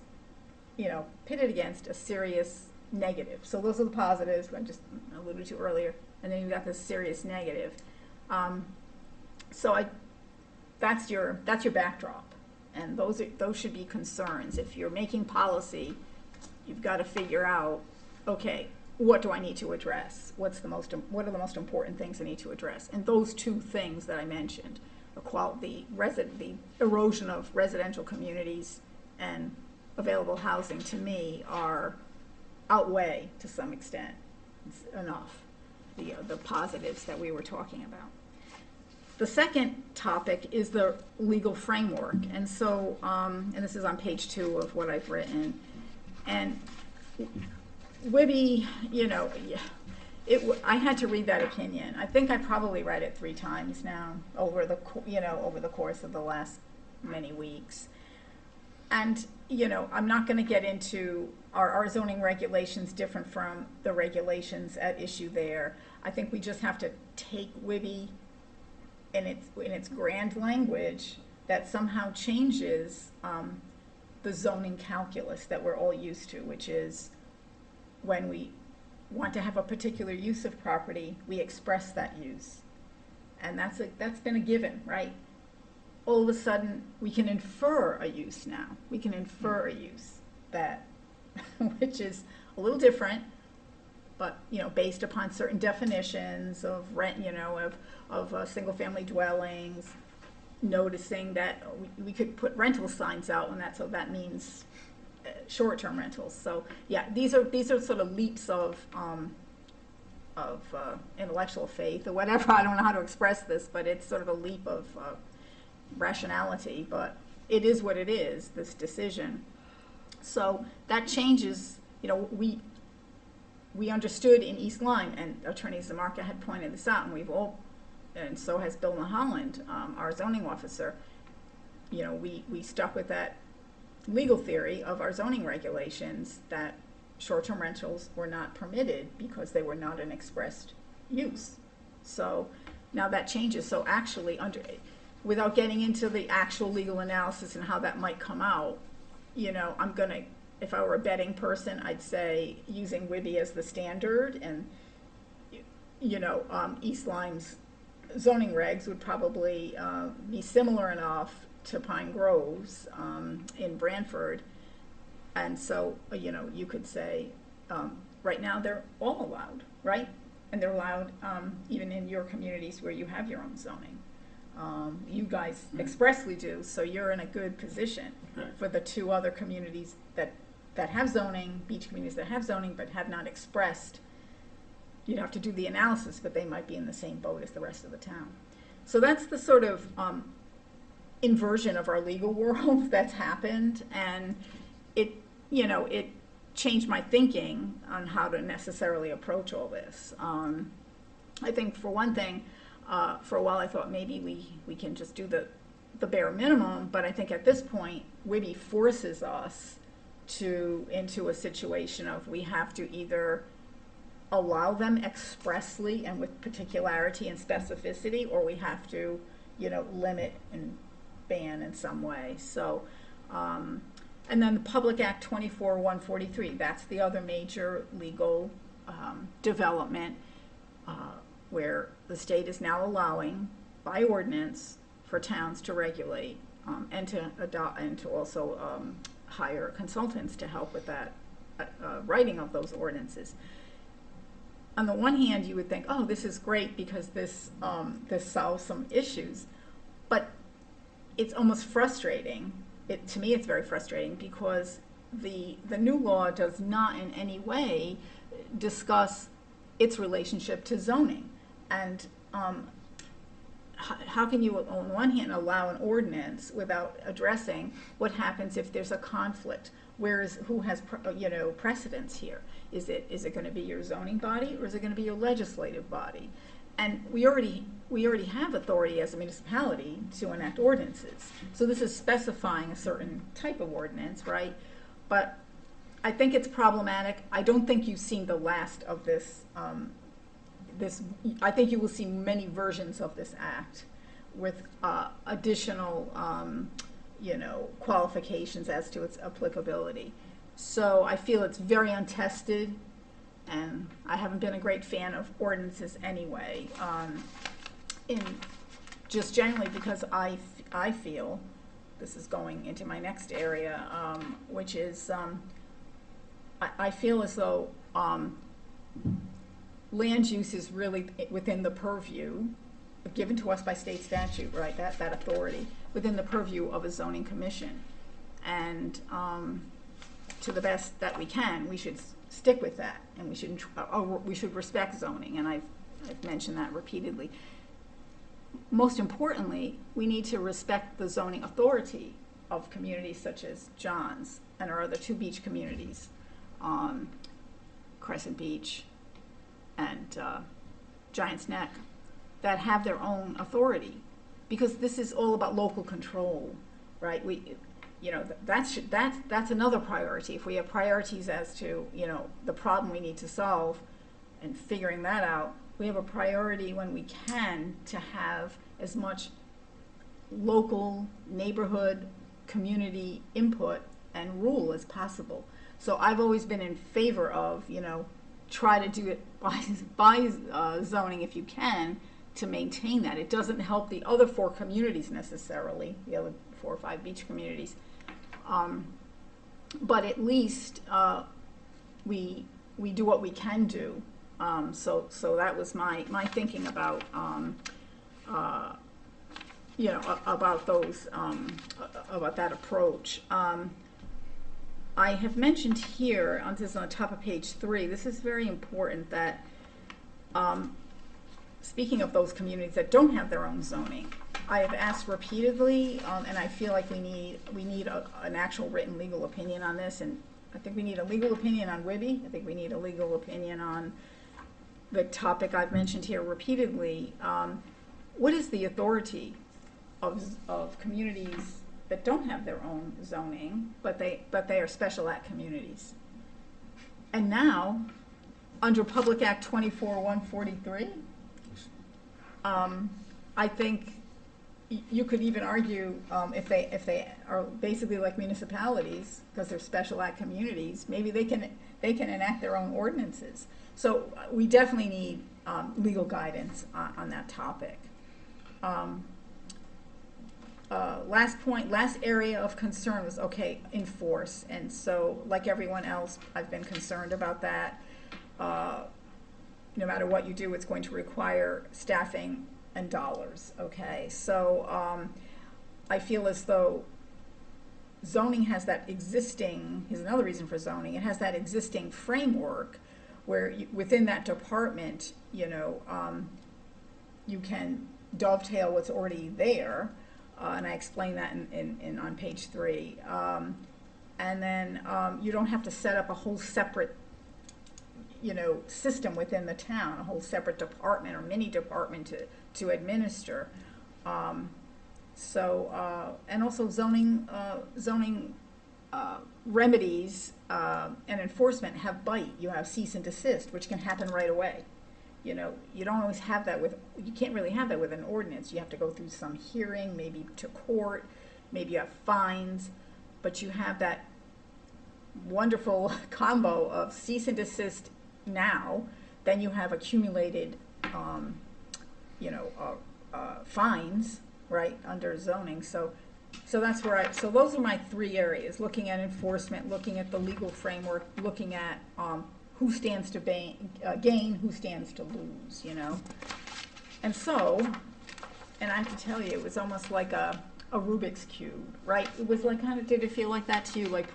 you know, pitted against a serious negative. So those are the positives I just alluded to earlier, and then you've got this serious negative. So that's your backdrop, and those should be concerns. If you're making policy, you've got to figure out, okay, what do I need to address? What are the most important things I need to address? And those two things that I mentioned, the erosion of residential communities and available housing, to me outweigh to some extent enough the positives that we were talking about. The second topic is the legal framework, and so and this is on page 2 of what I've written. And Wibby, you know, I had to read that opinion. I think I probably read it 3 times now over the course of the last many weeks. And you know, I'm not going to get into our zoning regulations different from the regulations at issue there. I think we just have to take Wibby in its grand language that somehow changes the zoning calculus that we're all used to, which is when we want to have a particular use of property, we express that use. And that's been a given, right? All of a sudden, we can infer a use now. We can infer a use that, which is a little different, but you know, based upon certain definitions of rent, you know, of single-family dwellings, noticing that we could put rental signs out, and so that means short-term rentals. So yeah, these are sort of leaps of intellectual faith or whatever. I don't know how to express this, but it's sort of a leap of rationality. But it is what it is, this decision. So that changes. You know, we understood in East Lyme, and Attorney Zamarka had pointed this out, and we've all, and so has Bill Mulholland, our zoning officer. You know, we stuck with that legal theory of our zoning regulations that short-term rentals were not permitted because they were not an expressed use. So now that changes. So actually, without getting into the actual legal analysis and how that might come out, you know, I'm going to if I were a betting person, I'd say using WIBI as the standard, and East Lyme's zoning regs would probably be similar enough to Pine Grove's in Branford. And so, you could say, right now they're all allowed, right? And they're allowed even in your communities where you have your own zoning. You guys expressly do, so you're in a good position. Right. For the two other communities that have zoning, beach communities that have zoning but have not expressed, you'd have to do the analysis, but they might be in the same boat as the rest of the town. So that's the sort of inversion of our legal world that's happened, and it changed my thinking on how to necessarily approach all this. I think for one thing, for a while I thought maybe we can just do the bare minimum, but I think at this point, WIBI forces us into a situation of we have to either allow them expressly and with particularity and specificity, or we have to, limit and ban in some way. So, and then the Public Act 24-143, that's the other major legal development where the state is now allowing, by ordinance, for towns to regulate and to adopt and to also hire consultants to help with that writing of those ordinances. On the one hand, you would think, oh, this is great because this solves some issues, but it's almost frustrating. To me, it's very frustrating because the new law does not in any way discuss its relationship to zoning. And how can you, on one hand, allow an ordinance without addressing what happens if there's a conflict? Who has precedence here? Is it going to be your zoning body, or is it going to be your legislative body? And we already have authority as a municipality to enact ordinances. So this is specifying a certain type of ordinance, right? But I think it's problematic. I don't think you've seen the last of this. I think you will see many versions of this act with additional, qualifications as to its applicability. So I feel it's very untested, and I haven't been a great fan of ordinances anyway. In just generally because I feel, this is going into my next area, which is I feel as though land use is really within the purview given to us by state statute, right? That authority within the purview of a zoning commission, and to the best that we can, we should stick with that, and we should respect zoning, and I've mentioned that repeatedly. Most importantly, we need to respect the zoning authority of communities such as John's and our other two beach communities, Crescent Beach and Giant's Neck, that have their own authority, because this is all about local control, right? That's another priority. If we have priorities as to the problem we need to solve and figuring that out, we have a priority when we can to have as much local, neighborhood, community input and rule as possible. So I've always been in favor of try to do it by zoning if you can, to maintain that. It doesn't help the other four communities necessarily, the other 4 or 5 beach communities, but at least we do what we can do. So that was my thinking about about those about that approach. I have mentioned here, this is on the top of page 3, this is very important, that speaking of those communities that don't have their own zoning, I have asked repeatedly, and I feel like we need an actual written legal opinion on this, and I think we need a legal opinion on WIBI. I think we need a legal opinion on the topic I've mentioned here repeatedly. What is the authority of communities that don't have their own zoning, but they are special act communities? And now, under Public Act 24-143, I think you could even argue, if they are basically like municipalities, because they're special act communities, maybe they can enact their own ordinances. So we definitely need, legal guidance on that topic. Last area of concern was, okay, enforce, and so, like everyone else, I've been concerned about that. No matter what you do, it's going to require staffing and dollars, okay? So, I feel as though zoning has that existing, here's another reason for zoning, it has that existing framework where within that department, you know, you can dovetail what's already there, and I explain that in on page 3. And then you don't have to set up a whole separate, you know, system within the town, a whole separate department or mini department to administer. And also zoning remedies and enforcement have bite. You have cease and desist, which can happen right away. You know, you don't always have that you can't really have that with an ordinance. You have to go through some hearing, maybe to court, maybe you have fines, but you have that wonderful combo of cease and desist now, then you have accumulated, fines, right, under zoning. So that's where so those are my 3 areas: looking at enforcement, looking at the legal framework, looking at who stands to gain, who stands to lose, you know. And so, and I have to tell you, it was almost like a Rubik's Cube, right? It was like, kind of, did it feel like that to you? Like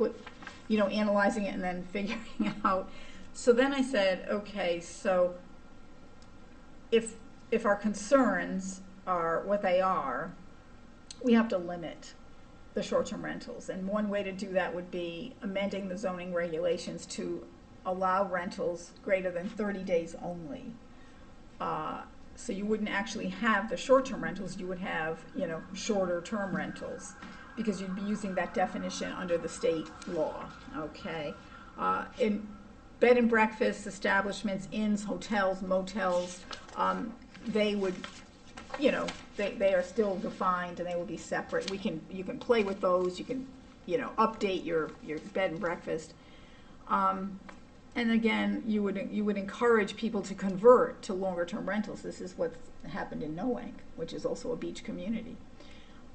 analyzing it and then figuring out. So then I said, okay, so if our concerns are what they are, we have to limit the short-term rentals. And one way to do that would be amending the zoning regulations to allow rentals greater than 30 days only. So you wouldn't actually have the short-term rentals, you would have, you know, shorter-term rentals, because you'd be using that definition under the state law, okay? In bed and breakfast establishments, inns, hotels, motels, they would, you know, they are still defined and they will be separate. You can play with those, you can, you know, update your bed and breakfast. And again, you would encourage people to convert to longer term rentals. This is what's happened in Noank, which is also a beach community.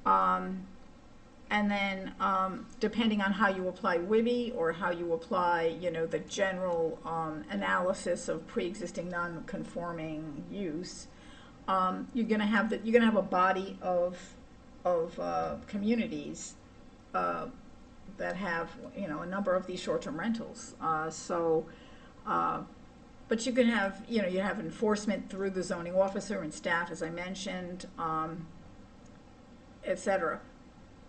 And then depending on how you apply WIBI or how you apply, you know, the general analysis of pre-existing non-conforming use, you're going to have a body of communities that have, you know, a number of these short-term rentals. But you can have, you know, you have enforcement through the zoning officer and staff, as I mentioned, et cetera.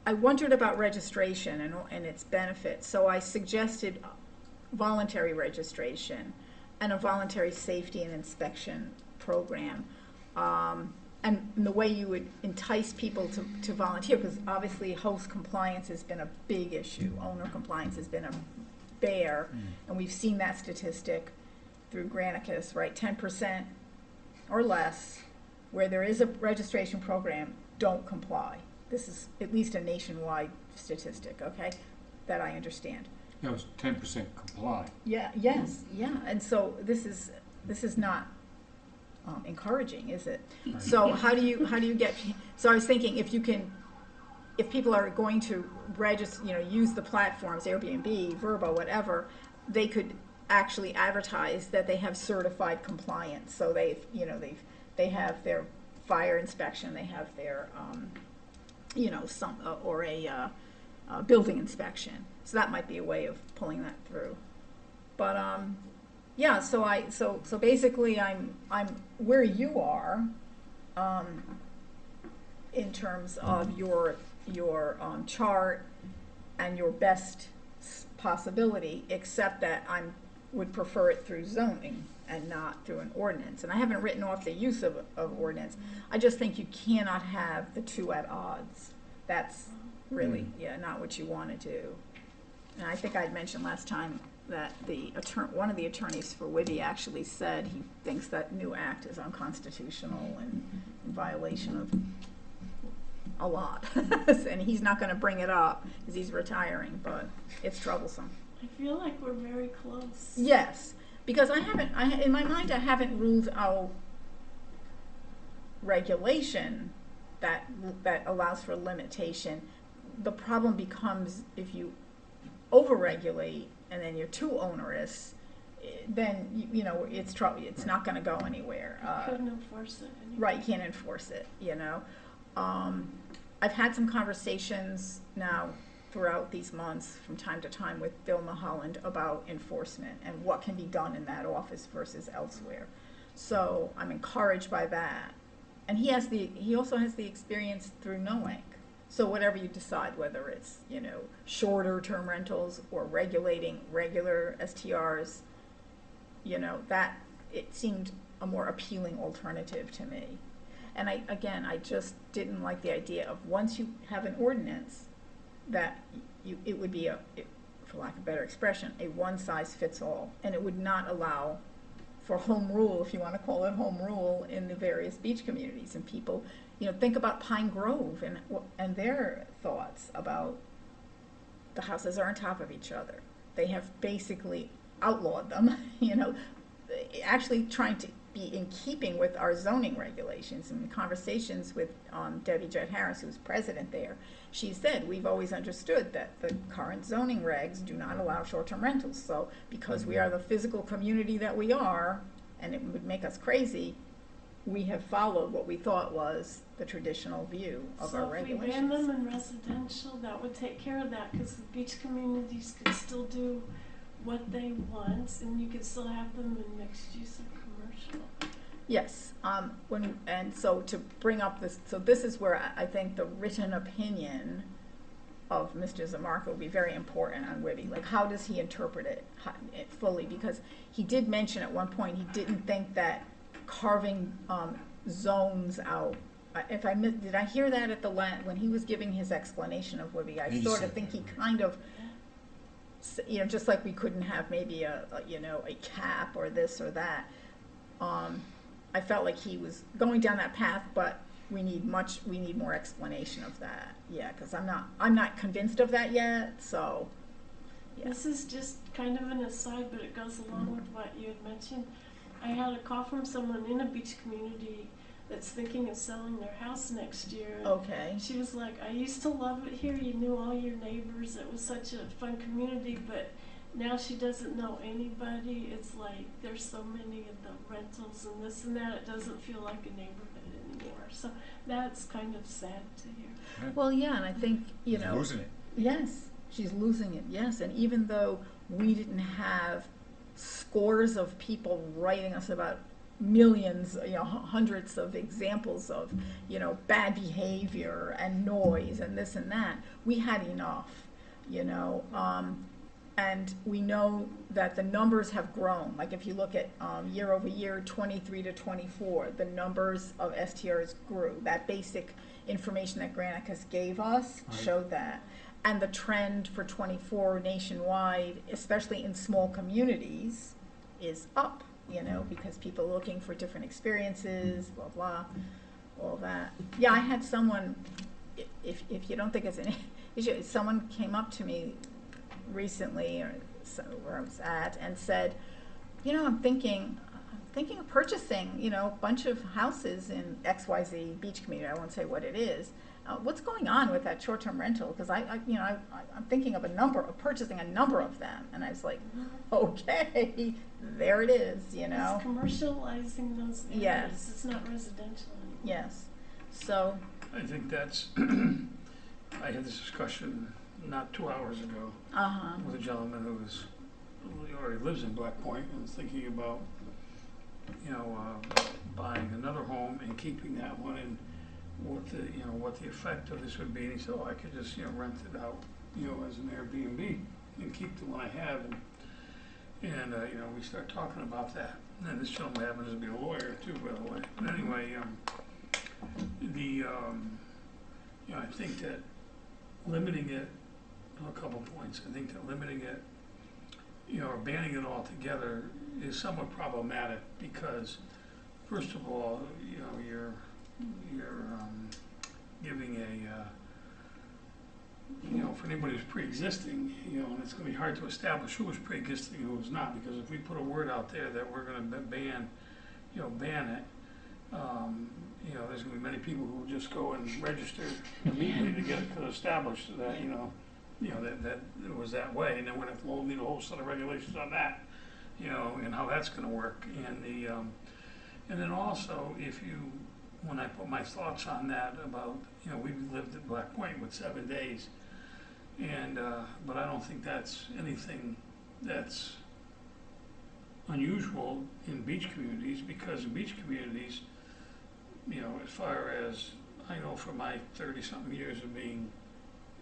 I wondered about registration and its benefits, so I suggested voluntary registration and a voluntary safety and inspection program. And the way you would entice people to volunteer, because obviously host compliance has been a big issue, owner compliance has been a bear, and we've seen that statistic through Granicus, right? 10% or less, where there is a registration program, don't comply. This is at least a nationwide statistic, okay, that I understand. That was 10% comply. Yeah, yes, yeah, and so this is not encouraging, is it? Right. So how do you get? So I was thinking, if people are going to register, you know, use the platforms, Airbnb, Vrbo, whatever, they could actually advertise that they have certified compliance. So they have their fire inspection, they have their you know, some or a building inspection. So that might be a way of pulling that through. But yeah, so basically I'm where you are in terms of your chart and your best possibility, except that I would prefer it through zoning and not through an ordinance. And I haven't written off the use of ordinance. I just think you cannot have the two at odds. That's really, not what you want to do. And I think I'd mentioned last time that one of the attorneys for WIBI actually said he thinks that new act is unconstitutional and in violation of a lot. And he's not gonna bring it up because he's retiring, but it's troublesome. I feel like we're very close. Yes, because in my mind, I haven't ruled out regulation that allows for limitation. The problem becomes if you overregulate and then you're too onerous, then you know it's trouble. It's not going to go anywhere. You couldn't enforce it anyway. Right, you can't enforce it. You know, I've had some conversations now throughout these months from time to time with Bill Mulholland about enforcement and what can be done in that office versus elsewhere. So I'm encouraged by that. And he also has the experience through NOAC. So whatever you decide, whether it's, you know, shorter term rentals or regulating regular STRs, you know, that it seemed a more appealing alternative to me. And I just didn't like the idea of once you have an ordinance that it would be for lack of a better expression, a one size fits all, and it would not allow for home rule, if you want to call it home rule, in the various beach communities. And people, you know, think about Pine Grove and their thoughts about the houses are on top of each other. They have basically outlawed them, you know, actually trying to be in keeping with our zoning regulations. And in conversations with Debbie Jett Harris, who's president there, she said, we've always understood that the current zoning regs do not allow short-term rentals. So because we are the physical community that we are, and it would make us crazy, we have followed what we thought was the traditional view of our regulations. So if we ban them in residential, that would take care of that, because the beach communities could still do what they want, and you could still have them in mixed use or commercial. Yes, and so to bring up this, so this is where I think the written opinion of Mr. Zamarka will be very important on Wibby. Like, how does he interpret it fully? Because he did mention at one point he didn't think that carving zones out. Did I hear that at the when he was giving his explanation of Wibby? I sort of think he kind of, you know, just like we couldn't have maybe a cap or this or that. I felt like he was going down that path, but we need more explanation of that. Yeah, because I'm not convinced of that yet. So, yeah. This is just kind of an aside, but it goes along with what you had mentioned. I had a call from someone in a beach community that's thinking of selling their house next year. Okay. She was like, I used to love it here. You knew all your neighbors. It was such a fun community, but now she doesn't know anybody. It's like there's so many of the rentals and this and that. It doesn't feel like a neighborhood anymore. So that's kind of sad to hear. Well, yeah, and I think, you know. Losing it. Yes, she's losing it, yes. And even though we didn't have scores of people writing us about millions, you know, hundreds of examples of, you know, bad behavior and noise and this and that, we had enough, you know. And we know that the numbers have grown. Like if you look at year over year, 23 to 24, the numbers of STRs grew. That basic information that Granicus gave us showed that. And the trend for 24 nationwide, especially in small communities, is up, you know, because people are looking for different experiences, blah, blah, all that. Yeah, I had someone, if you don't think it's an issue, someone came up to me recently, or where I was at, and said, you know, I'm thinking of purchasing, you know, a bunch of houses in XYZ beach community. I won't say what it is. What's going on with that short-term rental? Because I'm thinking of purchasing a number of them, and I was like, okay, there it is, you know. It's commercializing those areas. Yes. It's not residential anymore. Yes. So. I think that's, I had this discussion not 2 hours ago with a gentleman who already lives in Black Point and is thinking about, you know, buying another home and keeping that one, and what the effect of this would be. And he said, oh, I could just, you know, rent it out, you know, as an Airbnb and keep the one I have. And you know, we start talking about that. And this gentleman happens to be a lawyer too, by the way. But anyway, you know, I think that limiting it, a couple points. I think that limiting it, you know, or banning it altogether is somewhat problematic because, first of all, you know, you're giving a, for anybody who's pre-existing, and it's gonna be hard to establish who was pre-existing and who was not, because if we put a word out there that we're gonna ban it, there's gonna be many people who will just go and register immediately to get it established that, that it was that way, and then we're gonna have to need a whole set of regulations on that, and how that's gonna work, and then also, when I put my thoughts on that about, we lived at Black Point with 7 days, and, but I don't think that's anything that's unusual in beach communities, because in beach communities, as far as I know from my 30-something years of being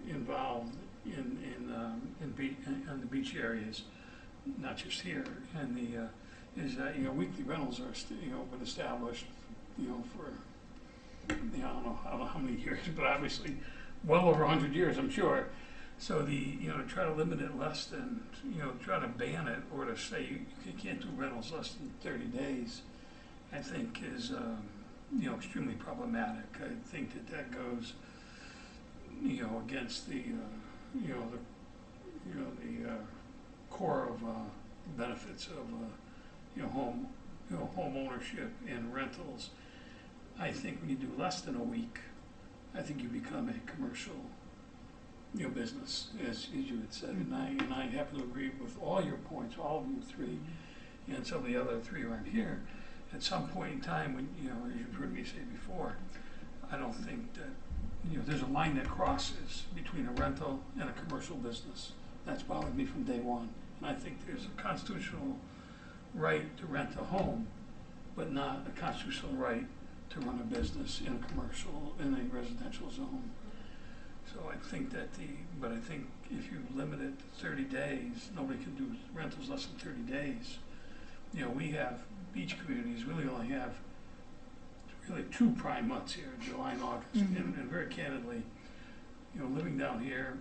involved in the beach areas, not just here, and is that, weekly rentals are, been established, for, I don't know how many years, but obviously well over 100 years, I'm sure. So to try to limit it less than, try to ban it, or to say you can't do rentals less than 30 days, I think is, extremely problematic. I think that goes, against the core of benefits of, home ownership and rentals. I think when you do less than a week, I think you become a commercial, business, as you had said, and I happen to agree with all your points, all of you three, and some of the other three around here. At some point in time, when, as you've heard me say before, I don't think that, there's a line that crosses between a rental and a commercial business. That's bothered me from day one, and I think there's a constitutional right to rent a home, but not a constitutional right to run a business in a residential zone. So I think but I think if you limit it to 30 days, nobody can do rentals less than 30 days. We have beach communities, really only have really 2 prime months here, July and August, and very candidly, living down here,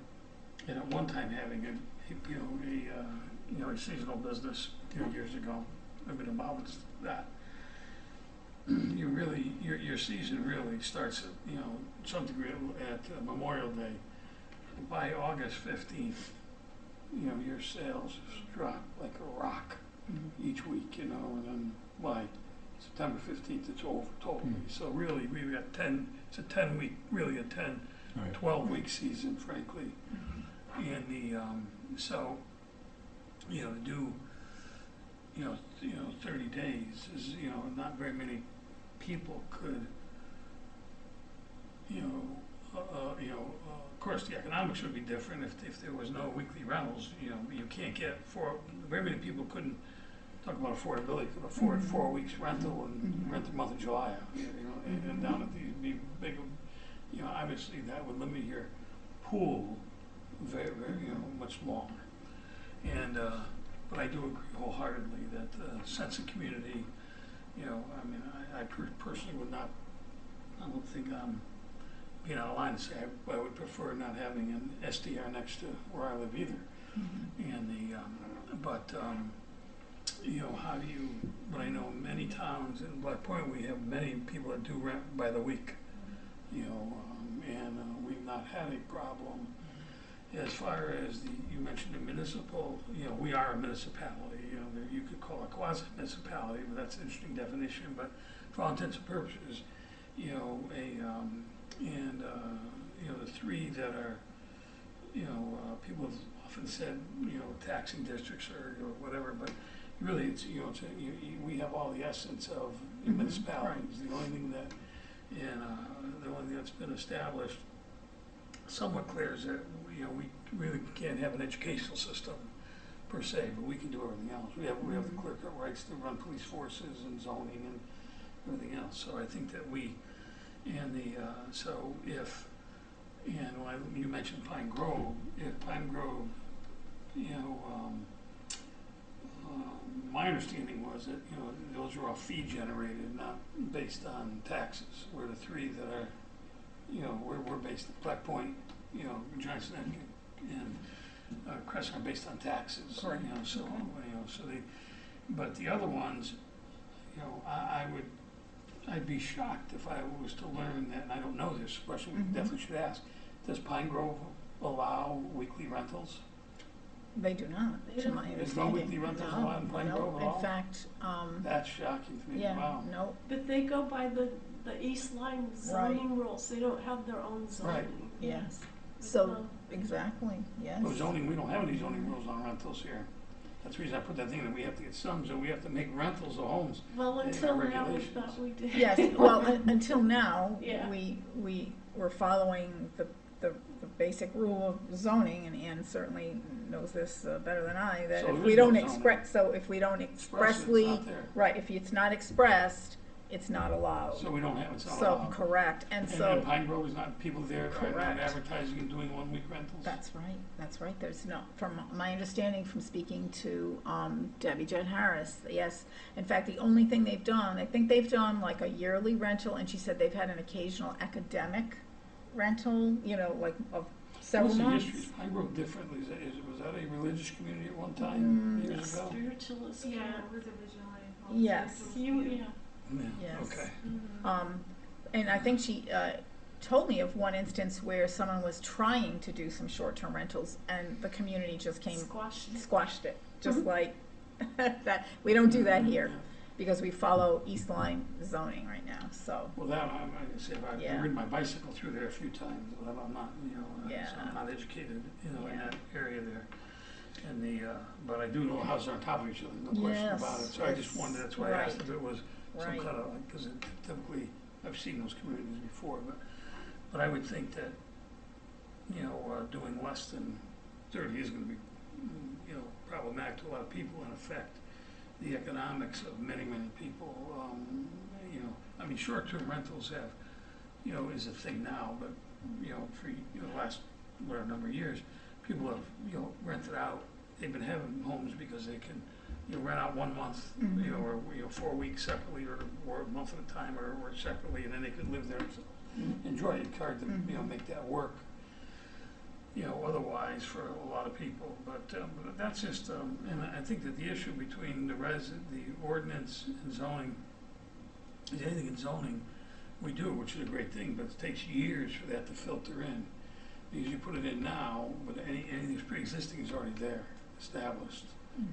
and at one time having a seasonal business, years ago, I've been involved with that. Your season really starts at, some degree at Memorial Day. By August 15th, your sales drop like a rock each week, and then by September 15th, it's over totally. So really, we've got it's a 10-week, really a 10, 12-week season, frankly. And so, to do, 30 days is, not very many people could, of course, the economics would be different if there was no weekly rentals. You can't get very many people couldn't, talk about affordability, could afford 4 weeks rental and rent the month of July out here, and down at the big, obviously that would limit your pool very, very, much smaller. And, but I do agree wholeheartedly that the sense of community, I personally would not, I don't think I'm being out of line to say I would prefer not having an SDR next to where I live either. And how do you, but I know many towns in Black Point, we have many people that do rent by the week, and we've not had a problem. As far as you mentioned the municipal, we are a municipality, you could call it quasi-municipality, but that's an interesting definition, but for all intents and purposes, the 3 that are, people have often said, taxing districts or whatever, but really it's, we have all the essence of municipalities. The only thing that's been established somewhat clear is that, we really can't have an educational system per se, but we can do everything else. We have the clear-cut rights to run police forces and zoning and everything else. So I think that when you mentioned Pine Grove, if Pine Grove, my understanding was that, those are all fee generated, not based on taxes, where the 3 that are, we're based at Black Point, Johnson and Crescent are based on taxes. Correct. But the other ones, I would, I'd be shocked if I was to learn that, and I don't know this, question we definitely should ask. Does Pine Grove allow weekly rentals? They do not, to my There's no understanding. weekly rentals allowed in Pine Grove at all? In fact, That's shocking to me, yeah, wow. no, But they go by the East Lyme zoning rules. They don't have their own zoning. Right. yes. So, exactly, yes. No zoning, we don't have any zoning rules on rentals here. That's the reason I put that thing that we have to get some, so we have to make rentals of homes. Well, They until have now, we regulations. thought we did. Yes, well, until now, Yeah. we were following the basic rule of zoning, and Ann certainly knows this better than I, that So if there we is no don't zoning. express, so if we don't Express it, it's expressly, not there. right, if it's not expressed, it's not allowed. So we don't have, it's not So, allowed. correct, and And so, Pine Grove is not, people there are not Correct. advertising and doing 1 week rentals? that's right, there's no, from my understanding from speaking to, Debbie Jed Harris, yes. In fact, the only thing they've done, I think they've done like a yearly rental, and she said they've had an occasional academic rental, you know, like of several What's the months. history? Pine Grove differently, was that a religious community at one time, years ago? Spiritualist. Yeah, it was originally. Yes. Yeah. Yeah, Yes. okay. And I think she told me of one instance where someone was trying to do some short-term rentals, and the community just came, squashed it, just like that. We don't do that here, because we follow East Lyme zoning right now, so, Well, that, I'm gonna say, I've Yeah. ridden my bicycle through there a few times, but I'm not, you know, so Yeah. I'm not educated, you know, in Yeah. that area there. And but I do know houses are on top of each other, no question about it. Yes, So I just wondered, that's why I asked if it was some Right. kind of, like, because typically, I've seen those communities before, but I would think that, you know, doing less than 30 is gonna be, you know, problematic to a lot of people and affect the economics of many, many people. You know, I mean, short-term rentals have, you know, is a thing now, but, you know, for, you know, the last, whatever number of years, people have, you know, rented out. They've been having homes because they can, you know, rent out 1 month, you know, or, you know, 4 weeks separately, or a month at a time, or separately, and then they could live there and enjoy it. It's hard to, you know, make that work, you know, otherwise for a lot of people. But that's just, and I think that the issue between the ordinance and zoning, is anything in zoning, we do, which is a great thing, but it takes years for that to filter in. Because you put it in now, but anything that's pre-existing is already there, established.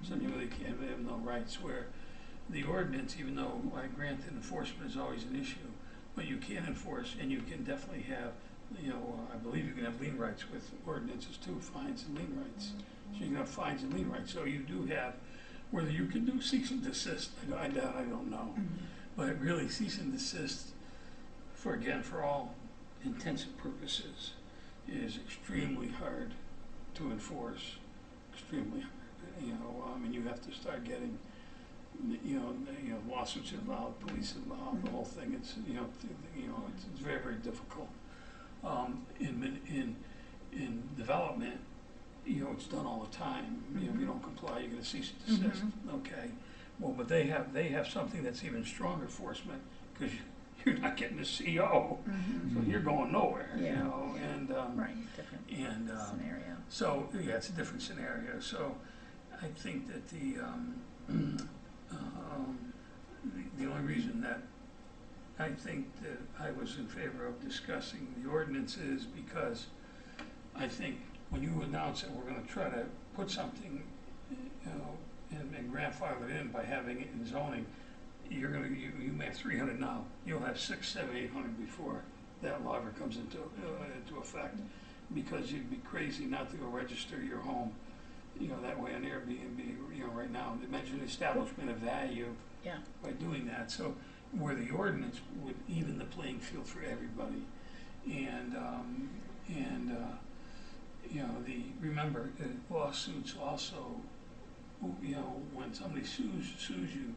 So you really can't, they have no rights, where the ordinance, even though I grant that enforcement is always an issue, but you can enforce, and you can definitely have, you know, I believe you can have lien rights with ordinances too, fines and lien rights. So you can have fines and lien rights, so you do have, whether you can do cease and desist, I doubt, I don't know. But really, cease and desist, for all intents and purposes, is extremely hard to enforce, extremely hard. You know, I mean, you have to start getting, you know, lawsuits involved, police involved, the whole thing. It's, you know, it's very, very difficult. In development, you know, it's done all the time. You know, if you don't comply, you're going to cease and desist. Okay. Well, but they have something that's even stronger enforcement, because you're not getting a CO, so you're going nowhere. You Yeah. know, and right, different scenario. so yeah, it's a different scenario. So I think that the only reason that I think that I was in favor of discussing the ordinance is because I think when you announce that we're going to try to put something, you know, and grandfather it in by having it in zoning, you may have 300 now. You'll have 600, 700, 800 before that law ever comes into effect, because you'd be crazy not to go register your home, you know, that way on Airbnb. You know, right now, imagine the establishment of value by doing that. So where the ordinance would even the playing field for everybody, and you know, remember lawsuits also. You know, when somebody sues you,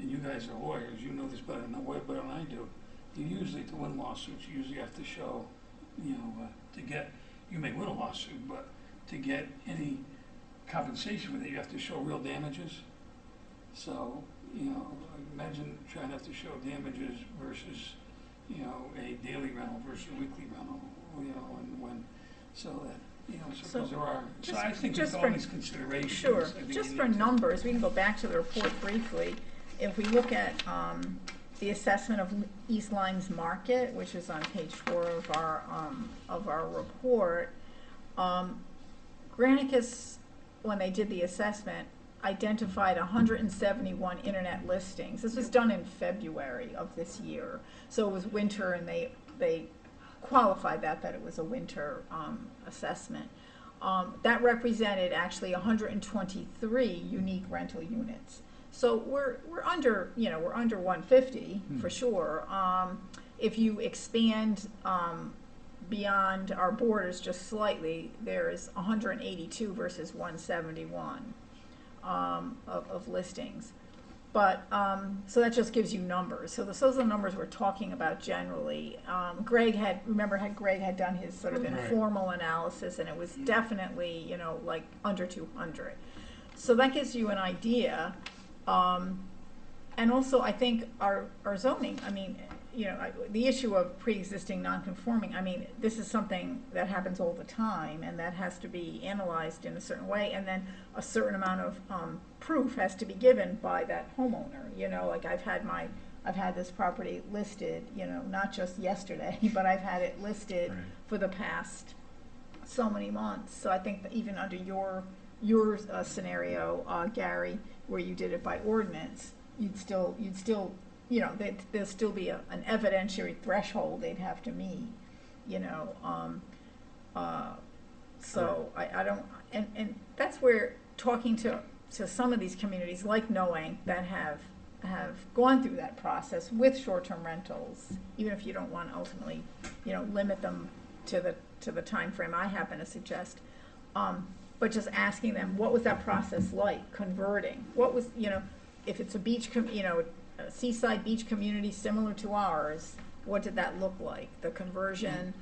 and you guys are lawyers, you know this better than I do. You usually, to win lawsuits, you usually have to show, you know, you may win a lawsuit, but to get any compensation for that, you have to show real damages. So, you know, imagine trying to have to show damages versus, you know, a daily rental versus a weekly rental, you know, so that, you know, So because there are, so just- I think just with all for- these considerations. Sure, I think just you for need to- numbers, we can go back to the report briefly. If we look at the assessment of East Lyme's market, which is on page 4 of our report. Granicus, when they did the assessment, identified 171 internet listings. This was done in February of this year. So it was winter, and they qualified that it was a winter assessment. That represented actually 123 unique rental units. So we're under, we're under 150 for sure. If you expand beyond our borders just slightly, there's 182 versus 171 of listings. But, so that just gives you numbers. So those are the numbers we're talking about generally. Greg had done his sort of informal analysis, and it was definitely, like under 200. So that gives you an idea. And also, I think our zoning, the issue of pre-existing non-conforming, this is something that happens all the time, and that has to be analyzed in a certain way, and then a certain amount of proof has to be given by that homeowner. Like I've had this property listed, not just yesterday, but I've had it listed for the past so many months. So I think that even under your scenario, Gary, where you did it by ordinance, you'd still there'll still be an evidentiary threshold they'd have to meet, so I don't, and that's where talking to some of these communities like Knowing that have gone through that process with short-term rentals, even if you don't want to ultimately, limit them to the time frame I happen to suggest, but just asking them, what was that process like converting? What was, if it's a beach, a seaside beach community similar to ours, what did that look like? The conversion,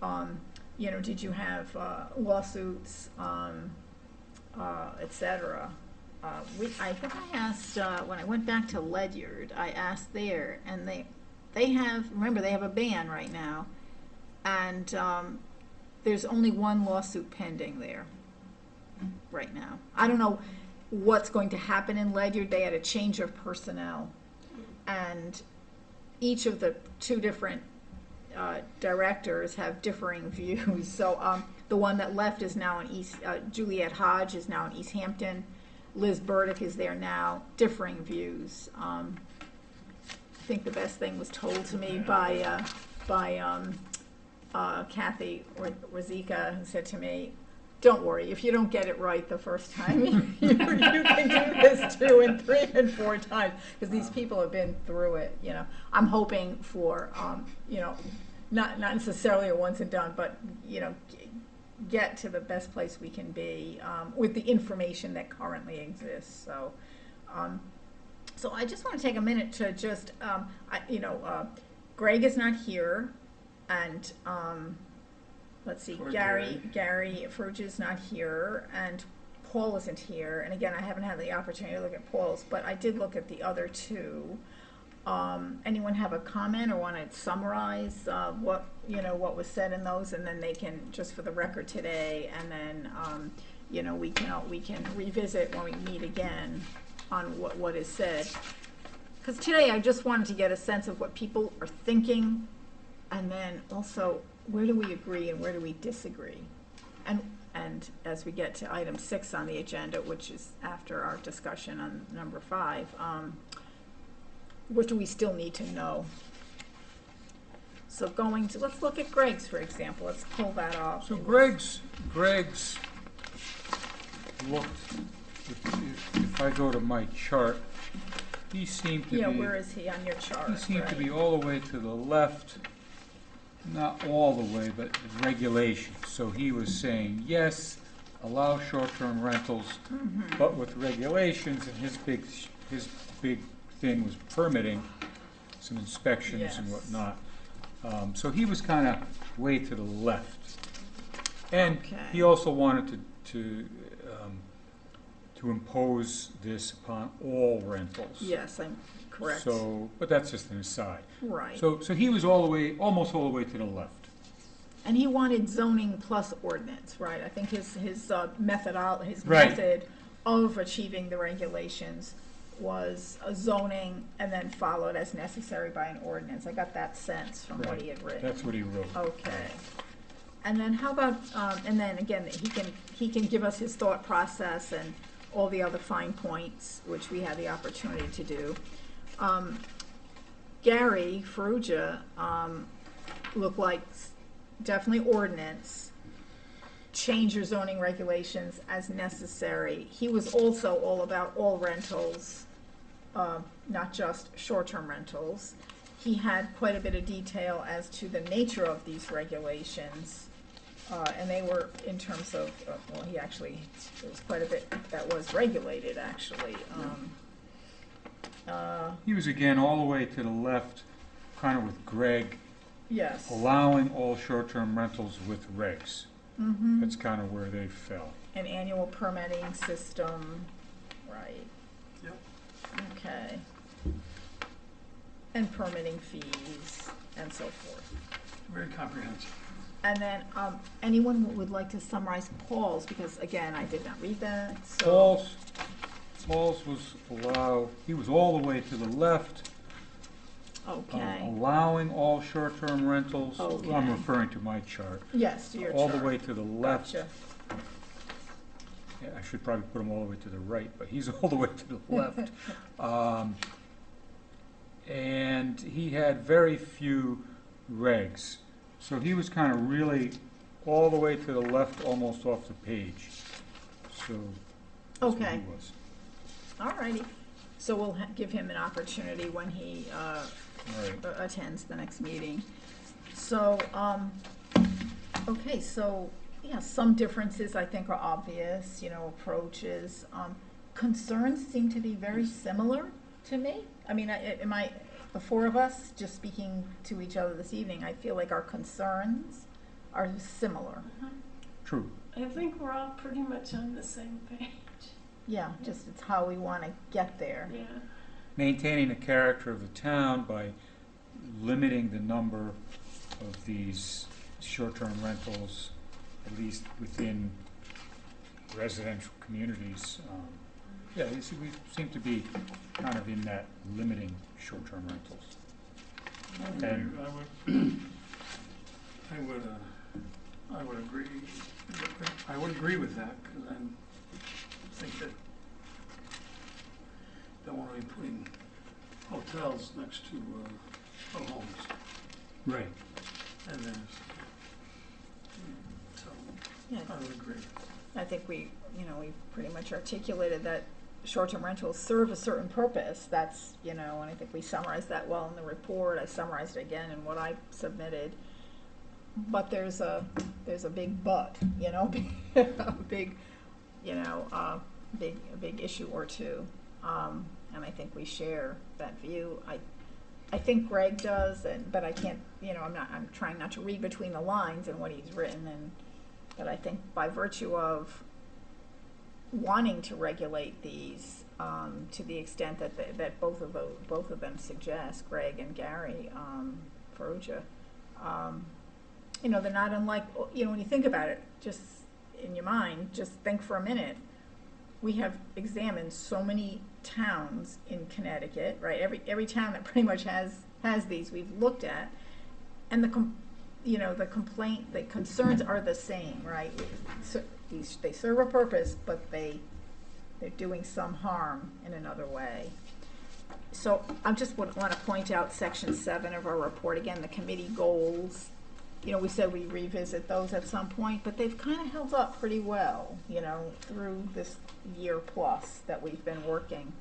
did you have lawsuits, et cetera? I think I asked, when I went back to Ledyard, I asked there, and they have a ban right now, and there's only one lawsuit pending there right now. I don't know what's going to happen in Ledyard. They had a change of personnel, and each of the two different directors have differing views. So the one that left is now in Juliette Hodge is now in East Hampton. Liz Burdick is there now. Differing views. I think the best thing was told to me by Kathy Rosika, who said to me, "Don't worry, if you don't get it right the first time, you can do this 2 and 3 and 4 times, because these people have been through it." I'm hoping for, not necessarily a once and done, but get to the best place we can be with the information that currently exists. So, so I just want to take a minute to just, Greg is not here, and let's see, Gary Ferge is not here, and Paul isn't here. And again, I haven't had the opportunity to look at Paul's, but I did look at the other two. Anyone have a comment or want to summarize what was said in those, and then they can, just for the record today, and then we can revisit when we meet again on what is said. Because today I just wanted to get a sense of what people are thinking, and then also where do we agree and where do we disagree, and as we get to item 6 on the agenda, which is after our discussion on number 5. What do we still need to know? So let's look at Greg's, for example. Let's pull that off. So Greg's looked, if I go to my chart, he seemed to be... where is he on your chart? He seemed to be all the way to the left, not all the way, but regulations. So he was saying, yes, allow short-term rentals, but with regulations, and his big thing was permitting, some inspections and whatnot. So he was kind of way to the left, and he also wanted to impose this upon all rentals. Yes, I'm correct. So, but that's just an aside. Right. So he was almost all the way to the left. And he wanted zoning plus ordinance, right? I think his method of achieving the regulations was a zoning and then followed as necessary by an ordinance. I got that sense from what he had written. That's what he wrote. Okay. And then how about, and then again, he can give us his thought process and all the other fine points, which we had the opportunity to do. Gary Ferrugia, looked like definitely ordinance, change your zoning regulations as necessary. He was also all about all rentals, not just short-term rentals. He had quite a bit of detail as to the nature of these regulations, and they were in terms of, well, there was quite a bit that was regulated, actually. He was again all the way to the left, kind of with Greg, Yes. allowing all short-term rentals with regs. Mm-hmm. That's kind of where they fell. An annual permitting system, right? Yep. Okay. And permitting fees and so forth. Very comprehensive. And then, anyone who would like to summarize Paul's, because again, I did not read that, so. Paul's was he was all the way to the left, Okay, allowing all short-term rentals. Okay. I'm referring to my chart. yes, to your All chart. the way to the left. Gotcha. Yeah, I should probably put him all the way to the right, but he's all the way to the left. And he had very few regs. So he was kind of really all the way to the left, almost off the page. So that's what he Okay. was. All righty, so we'll give him an opportunity when he, Right. attends the next meeting. So, okay, so, yeah, some differences I think are obvious, approaches. Concerns seem to be very similar to me. I mean, the four of us, just speaking to each other this evening, I feel like our concerns are similar. True. I think we're all pretty much on the same page. Yeah, just it's how we want to get there. Yeah. Maintaining the character of the town by limiting the number of these short-term rentals, at least within residential communities. Yeah, you see, we seem to be kind of in that limiting short-term rentals. And I would agree. I would agree with that because I think that don't want to be putting hotels next to homes, right. and there's so Yeah, I would agree. I think we pretty much articulated that short-term rentals serve a certain purpose. That's, and I think we summarized that well in the report. I summarized it again in what I submitted. But there's a big but, a big, a big issue or two. And I think we share that view. I think Greg does, but I can't, I'm trying not to read between the lines in what he's written, but I think by virtue of wanting to regulate these, to the extent that both of them suggest, Greg and Gary Ferrugia, they're not unlike, when you think about it, just in your mind, just think for a minute. We have examined so many towns in Connecticut, right? Every town that pretty much has these we've looked at, and the concerns are the same, right? So they serve a purpose, but they're doing some harm in another way. So I just want to point out section 7 of our report again, the committee goals. We said we revisit those at some point, but they've kind of held up pretty well, through this year plus that we've been working,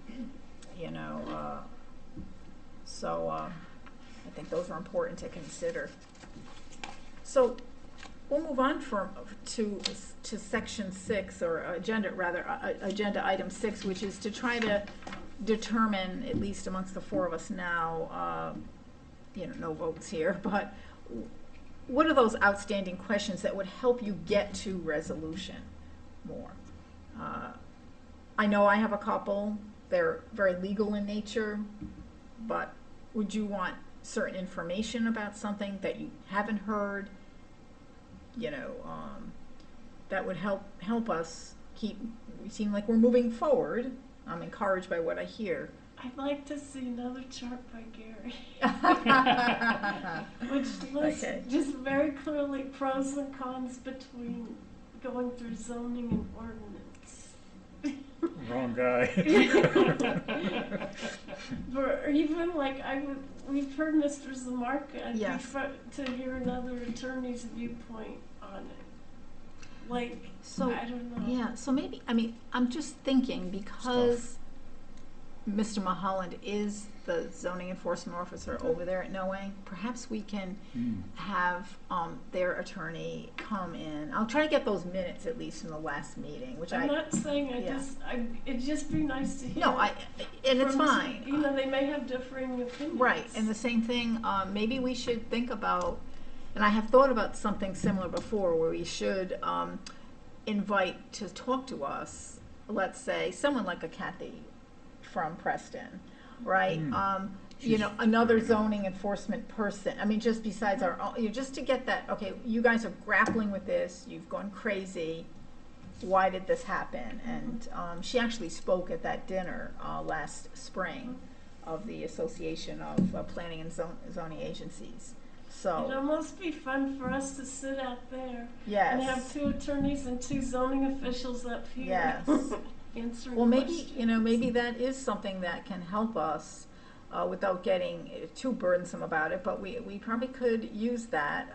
so I think those are important to consider. So we'll move on to section 6, or agenda item 6, which is to try to determine, at least amongst the four of us now, no votes here, but what are those outstanding questions that would help you get to resolution more? I know I have a couple. They're very legal in nature, but would you want certain information about something that you haven't heard? That would help us we seem like we're moving forward, I'm encouraged by what I hear. I'd like to see another chart by Gary, which lists Okay. just very clearly pros and cons between going through zoning and ordinance. Wrong guy. Or even like we've heard Mr. Zamarka. I'd Yes. prefer to hear another attorney's viewpoint on it. Like, So, I don't know. yeah, so maybe, I mean, I'm just thinking because Mr. Mulholland is the zoning enforcement officer over there at Noe, perhaps we can have their attorney come in. I'll try to get those minutes at least from the last meeting, which I'm not saying yeah. it'd just be nice to hear. No, and it's from- fine. You know, they may have differing opinions. Right, and the same thing, maybe we should think about, and I have thought about something similar before, where we should invite to talk to us, let's say, someone like a Kathy from Preston, right? You know, another zoning enforcement person. I mean, just besides our own, just to get that, okay, you guys are grappling with this, you've gone crazy, why did this happen? And she actually spoke at that dinner last spring of the Association of Planning and Zoning Agencies. So, It'd almost be fun for us to sit out there yes. and have two attorneys and two zoning officials up here. Yes. Answering Well, maybe, questions. you know, maybe that is something that can help us without getting too burdensome about it, but we probably could use that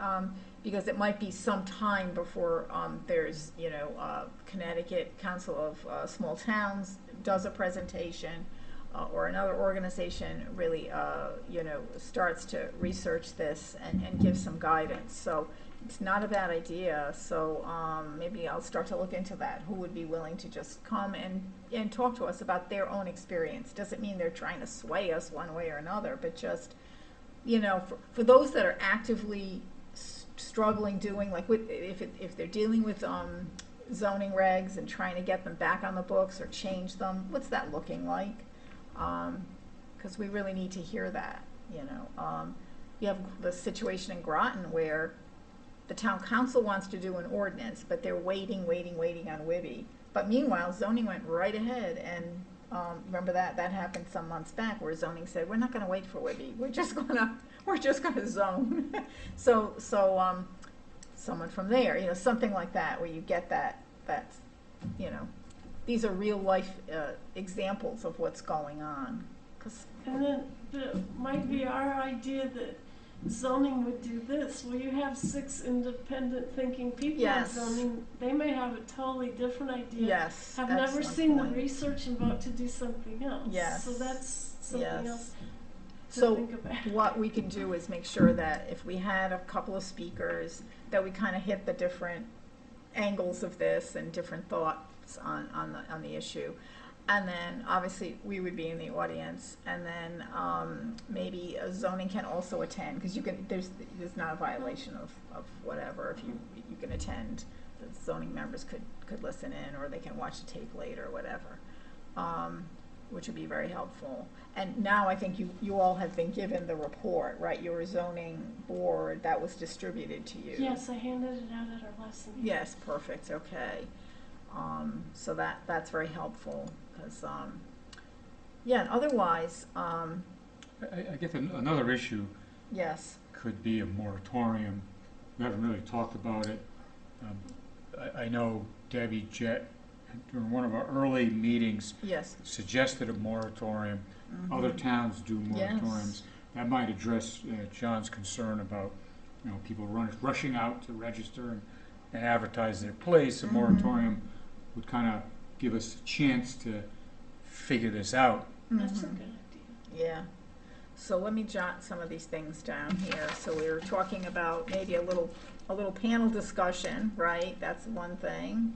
because it might be some time before there's, you know, Connecticut Council of Small Towns does a presentation or another organization really, you know, starts to research this and give some guidance. So it's not a bad idea, so maybe I'll start to look into that. Who would be willing to just come and talk to us about their own experience? Doesn't mean they're trying to sway us one way or another, but just, you know, for those that are actively struggling doing, like if they're dealing with zoning regs and trying to get them back on the books or change them, what's that looking like? Because we really need to hear that, you know. You have the situation in Groton where the town council wants to do an ordinance, but they're waiting on WIBI. But meanwhile, zoning went right ahead, and remember that happened some months back, where zoning said, "We're not going to wait for WIBI. We're just gonna zone." so someone from there, you know, something like that, where you get that's, you know, these are real life examples of what's going on. And then it might be our idea that zoning would do this. Well, you have 6 independent thinking people Yes. in zoning. They may have a totally different idea. Yes, Have never excellent seen point. the research and vote to do something else. Yes. So that's something Yes. else to So think about. what we can do is make sure that if we had a couple of speakers, that we kind of hit the different angles of this and different thoughts on the issue. And then obviously we would be in the audience, and then maybe zoning can also attend, because you can, there's not a violation of whatever if you can attend. The zoning members could listen in, or they can watch the tape later or whatever, which would be very helpful. And now I think you all have been given the report, right? Your zoning board, that was distributed to you. Yes, I handed it out at our last meeting. Yes, perfect, okay. So that's very helpful, because, yeah, and otherwise, I guess another issue yes, could be a moratorium. We haven't really talked about it. I know Debbie Jett, during one of our early meetings, yes. suggested a moratorium. Mhm. Other towns do Yes. moratoriums. That might address John's concern about, you know, people rushing out to register and advertise their place. A Mhm. moratorium would kind of give us a chance to figure this out. That's a Mhm. good idea. Yeah. So let me jot some of these things down here. So we were talking about maybe a little panel discussion, right? That's one thing,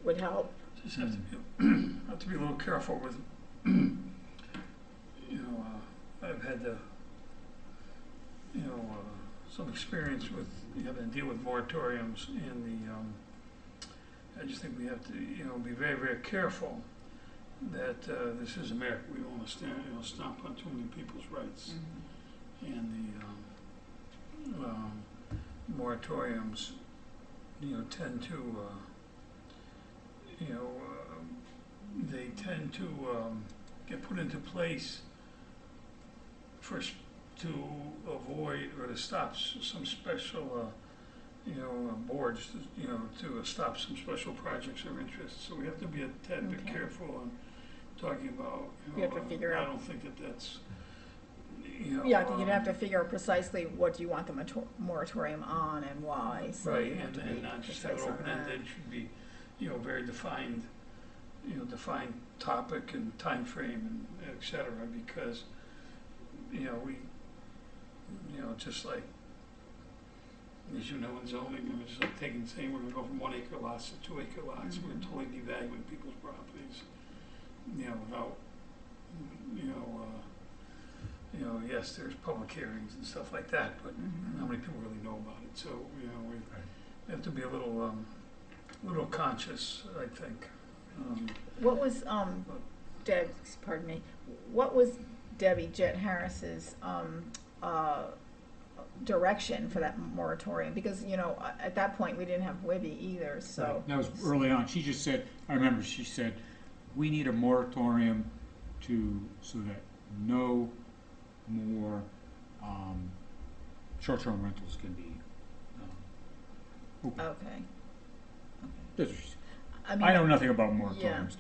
would help. Just have to be a little careful with, you know, I've had some experience with having to deal with moratoriums, and I just think we have to, you know, be very, very careful that this is America. We don't want to stomp on too many people's rights. And the moratoriums, you know, tend to, they tend to get put into place to avoid or to stop some special, boards, to stop some special projects or interests. So we have to be a tad bit Okay. careful on talking about, You have to figure I out- don't think that that's, Yeah, I think you'd have to figure out precisely what you want the moratorium on and why, so right, you have to be and not just have it precise on that. open-ended, should be, very defined, defined topic and time frame and et cetera, because, just like, as you know, in zoning, I mean, it's like saying we're gonna go from 1 acre lots to 2 acre lots, we're totally devaluing people's properties, without, yes, there's public hearings and stuff like that, but how many people really know about it? So, we have to be a little conscious, I think. What was, what was Debbie Jett Harris's, direction for that moratorium? Because, at that point, we didn't have WIBI either, so. Right. That was early on. She just said, I remember she said, we need a moratorium so that no more short-term rentals can be open. Okay. That's what she said. I mean, I know nothing about moratoriums,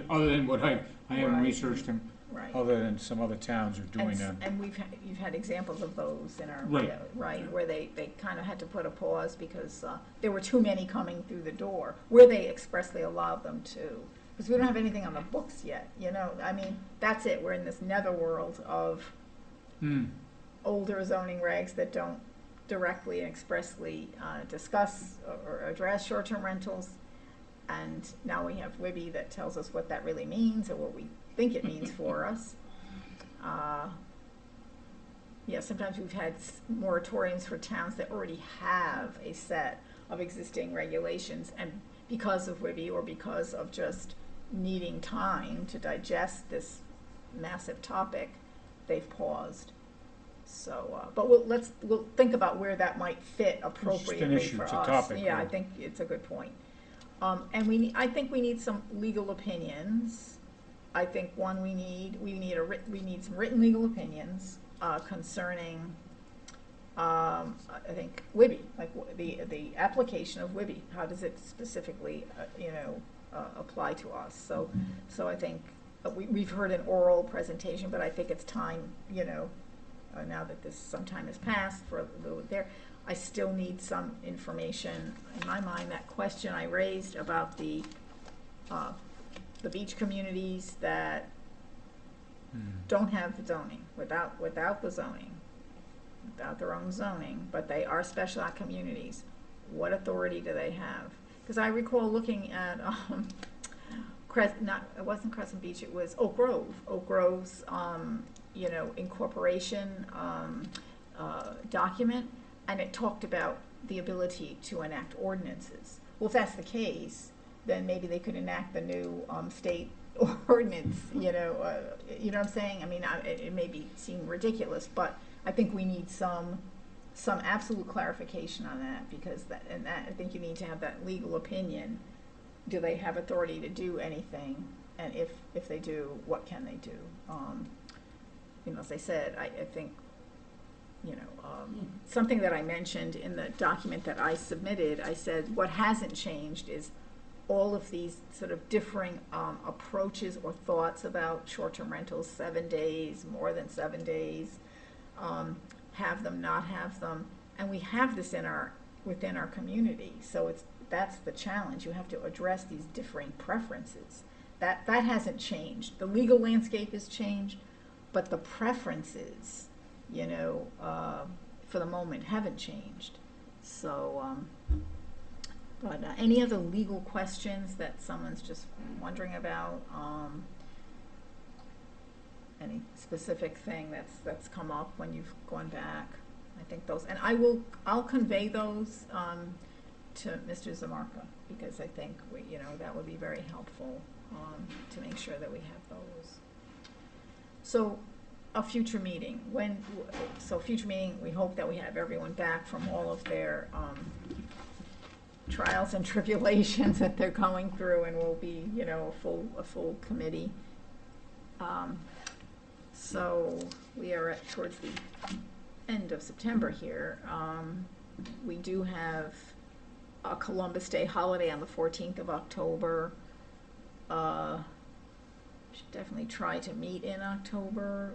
other than what I haven't Right. researched them, right. other than some other towns are doing them. And you've had examples of those in our, Right. yeah, right, where they kind of had to put a pause because there were too many coming through the door, where they expressly allowed them to. Because we don't have anything on the books yet, I mean, that's it, we're in this netherworld of older zoning regs that don't directly and expressly discuss or address short-term rentals. And now we have WIBI that tells us what that really means or what we think it means for us. Yeah, sometimes we've had moratoriums for towns that already have a set of existing regulations, and because of WIBI or because of just needing time to digest this massive topic, they've paused. So, but we'll think about where that might fit appropriately issue, for it's a us. topic, Yeah, yeah. I think it's a good point. And I think we need some legal opinions. I think we need some written legal opinions concerning, I think WIBI, like the application of WIBI. How does it specifically, apply to us? So I think we've heard an oral presentation, but I think it's time, now that some time has passed for there. I still need some information in my mind. That question I raised about the beach communities that don't have zoning, without the zoning, without their own zoning, but they are special act communities. What authority do they have? Because I recall looking at it wasn't Crescent Beach, it was Oak Grove. Oak Grove's incorporation document. And it talked about the ability to enact ordinances. Well, if that's the case, then maybe they could enact the new state ordinance, you know what I'm saying? I mean, it may seem ridiculous, but I think we need some absolute clarification on that, because I think you need to have that legal opinion. Do they have authority to do anything? And if they do, what can they do? As I said, I think, something that I mentioned in the document that I submitted, I said what hasn't changed is all of these sort of differing approaches or thoughts about short-term rentals, 7 days, more than 7 days, have them, not have them, and we have this within our community. So that's the challenge. You have to address these differing preferences. That hasn't changed. The legal landscape has changed, but the preferences, for the moment, haven't changed. So, but any other legal questions that someone's just wondering about? Any specific thing that's come up when you've gone back? I think those, and I'll convey those to Mr. Zamarka, because I think that would be very helpful to make sure that we have those. So, a future meeting, we hope that we have everyone back from all of their trials and tribulations that they're going through, and we'll be, you know, a full committee. So we are towards the end of September here. We do have a Columbus Day holiday on the 14th of October. Should definitely try to meet in October.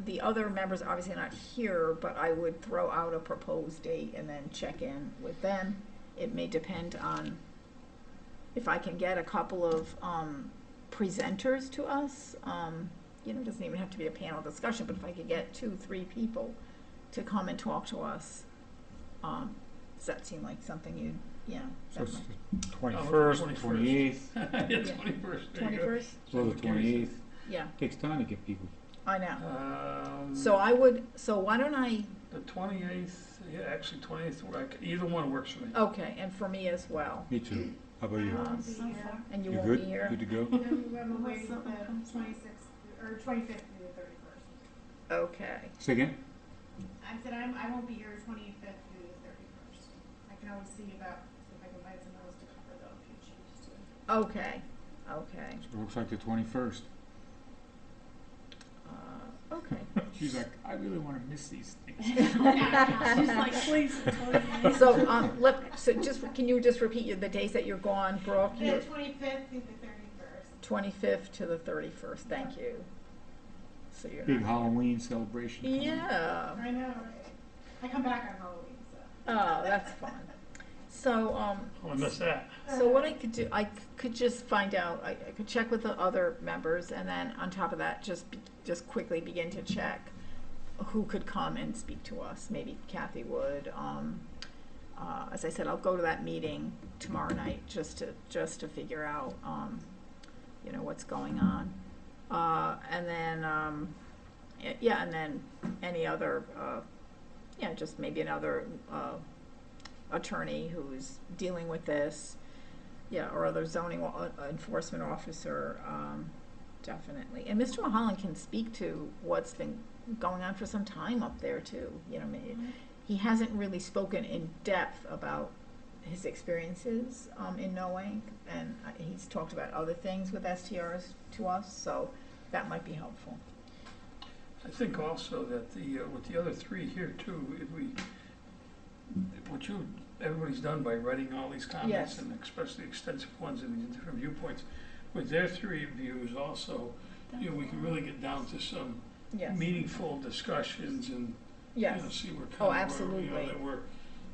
The other members obviously not here, but I would throw out a proposed date and then check in with them. It may depend on if I can get a couple of presenters to us. You know, it doesn't even have to be a panel discussion, but if I could get 2-3 people to come and talk to us, does that seem like something you'd, you know? So it's the Oh, 21st, 21st. 28th, Yeah, Yeah. 21st. there you go. 21st? or the 28th. Yeah, Takes time to get people. I know. So So why don't I, the 28th, yeah, actually 28th, either one works for me. okay, and for me as well. Me too. How about you? And you You won't good? be here? Good to go? I'm away the 26th, or 25th through the 31st. Okay, Say again? I said I won't be here 25th through the 31st. I can always see if I can find someone else to cover though, if you choose to. okay, okay, So it looks like the 21st. okay. She's like, I really want to miss these things. She's like, please. So just, can you just repeat the days that you're gone, Brooke? The You're 25th through the 31st. 25th to the 31st, thank you. So you're Big not. Halloween celebration. coming. Yeah, I know, right? I come back on Halloween, so. oh, that's fun. So, Oh, I missed that. so what I could do, I could just find out, I could check with the other members, and then on top of that, just quickly begin to check who could come and speak to us. Maybe Kathy would. As I said, I'll go to that meeting tomorrow night just to figure out, you know, what's going on. And then, yeah, and then any other, yeah, just maybe another attorney who's dealing with this, yeah, or other zoning enforcement officer, definitely. And Mr. Mulholland can speak to what's been going on for some time up there too. You know, he hasn't really spoken in depth about his experiences in knowing, and he's talked about other things with STRs to us, so that might be helpful. I think also that with the other three here too, everybody's done by writing all these comments, Yes. and especially extensive ones in these different viewpoints. With their three views also, you know, we can really get down to some Yes. meaningful discussions and, you Yes. know, see where Oh, kind of, absolutely. that we're,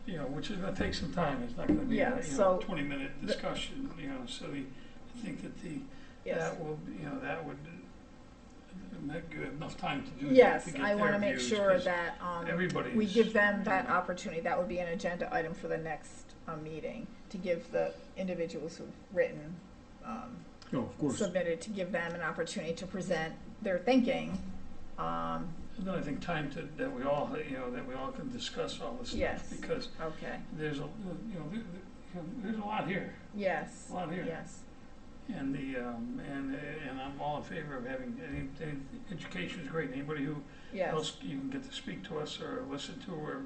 you know, which is gonna take some time. It's not gonna be, Yeah, a, so 20-minute discussion, you know, so I think that Yes. that will, you know, that would make you enough time to do that, Yes, to get I want their to make views, sure 'cause that everybody's, we give them that opportunity. That would be an agenda item for the next meeting, to give the individuals who've written, Oh, of course. submitted, to give them an opportunity to present their thinking. And then I think time that we all, you know, that we all can discuss all this Yes. stuff, because Okay, there's a, you know, there's a lot here, yes, a lot here. yes, And and I'm all in favor of having, any education is great. Anybody who yes, else you can get to speak to us or listen to or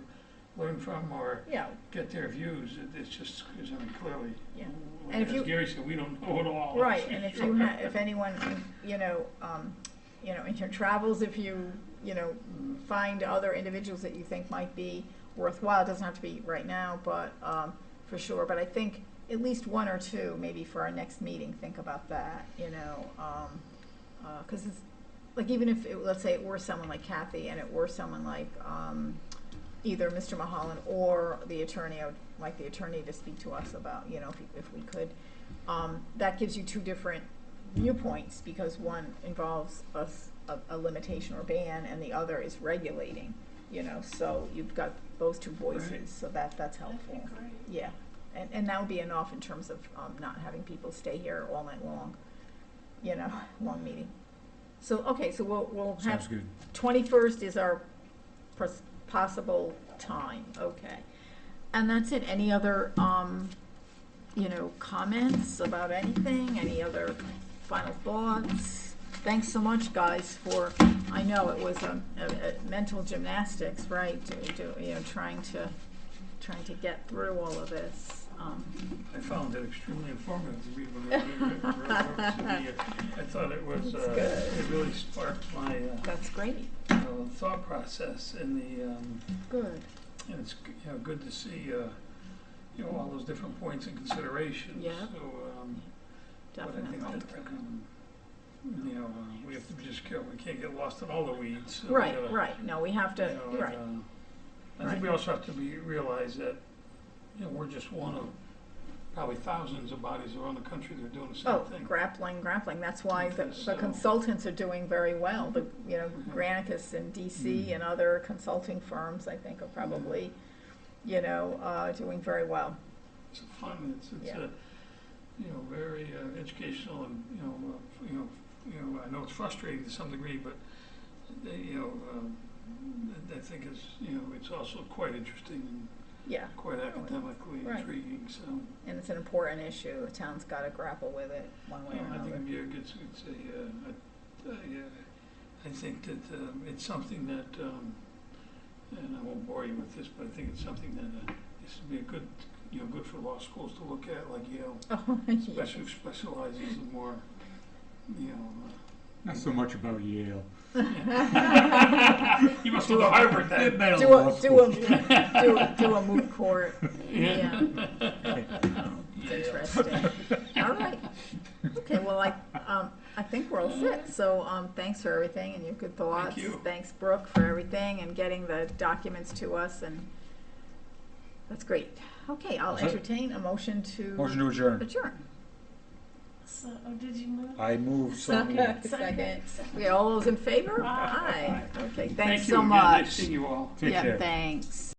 learn from or yeah, get their views. It's just, because I mean, clearly, Yeah. And if as you- Gary said, we don't know it all. right. And if you if anyone, you know, in your travels, if you, you know, find other individuals that you think might be worthwhile, it doesn't have to be right now, but for sure. But I think at least one or two, maybe for our next meeting, think about that, you know, because it's like, even if let's say it were someone like Kathy and it were someone like either Mr. Mulholland or the attorney, I would like the attorney to speak to us about, you know, if we could. That gives you two different viewpoints, because one involves a limitation or ban, and the other is regulating, you know, so you've got those two voices, Right. so that's helpful. Yeah, and that would be enough in terms of not having people stay here all night long, you know, long meeting. So, okay, so we'll Sounds have, good. 21st is our possible time, okay. And that's it. Any other, you know, comments about anything? Any other final thoughts? Thanks so much, guys, for, I know it was a mental gymnastics, right? You know, trying trying to get through all of this. I found it extremely informative to read when I thought it was, That's good. it really sparked my, That's great, thought process in the, good. and it's, good to see, all those different points and considerations. Yeah. So, but I think Definitely. that, we have to be just careful, we can't get lost in all the weeds. So we Right, gotta, right, no, we have to, right, I think we also have to realize that, we're just one of probably thousands of bodies around the country that are doing the same oh, thing. grappling, that's why the So- consultants are doing very well. The, Mhm. Granicus in DC and other consulting firms, I think, are probably, doing very well. It's fun, it's Yeah. very educational and, I know it's frustrating to some degree, but, I think it's, it's also quite interesting and Yeah, quite academically Right. intriguing, so. and it's an important issue. The town's got to grapple with it one way or I think another. it'd be a good, I think that it's something that, and I won't bore you with this, but I think it's something that this would be a good, good for law schools to look at, like Yale, Oh, yeah. specializes in more, Not so much about Yale. You must have Harvard then. They've been a Do law a, school. do a moot court. Yeah. Oh, it's interesting. All right. Okay, well, I think we're all set. So, thanks for everything and your good thoughts. Thank you. Thanks, Brooke, for everything and getting the documents to us, and that's great. Okay, I'll That's it. entertain a motion to Motion to adjourn. adjourn. So, did you move? I move so moved. Second. Okay, all those in favor? Aye. Aye. Okay, Thank thanks you so again. much. Nice seeing you all. Take Yeah, care. thanks.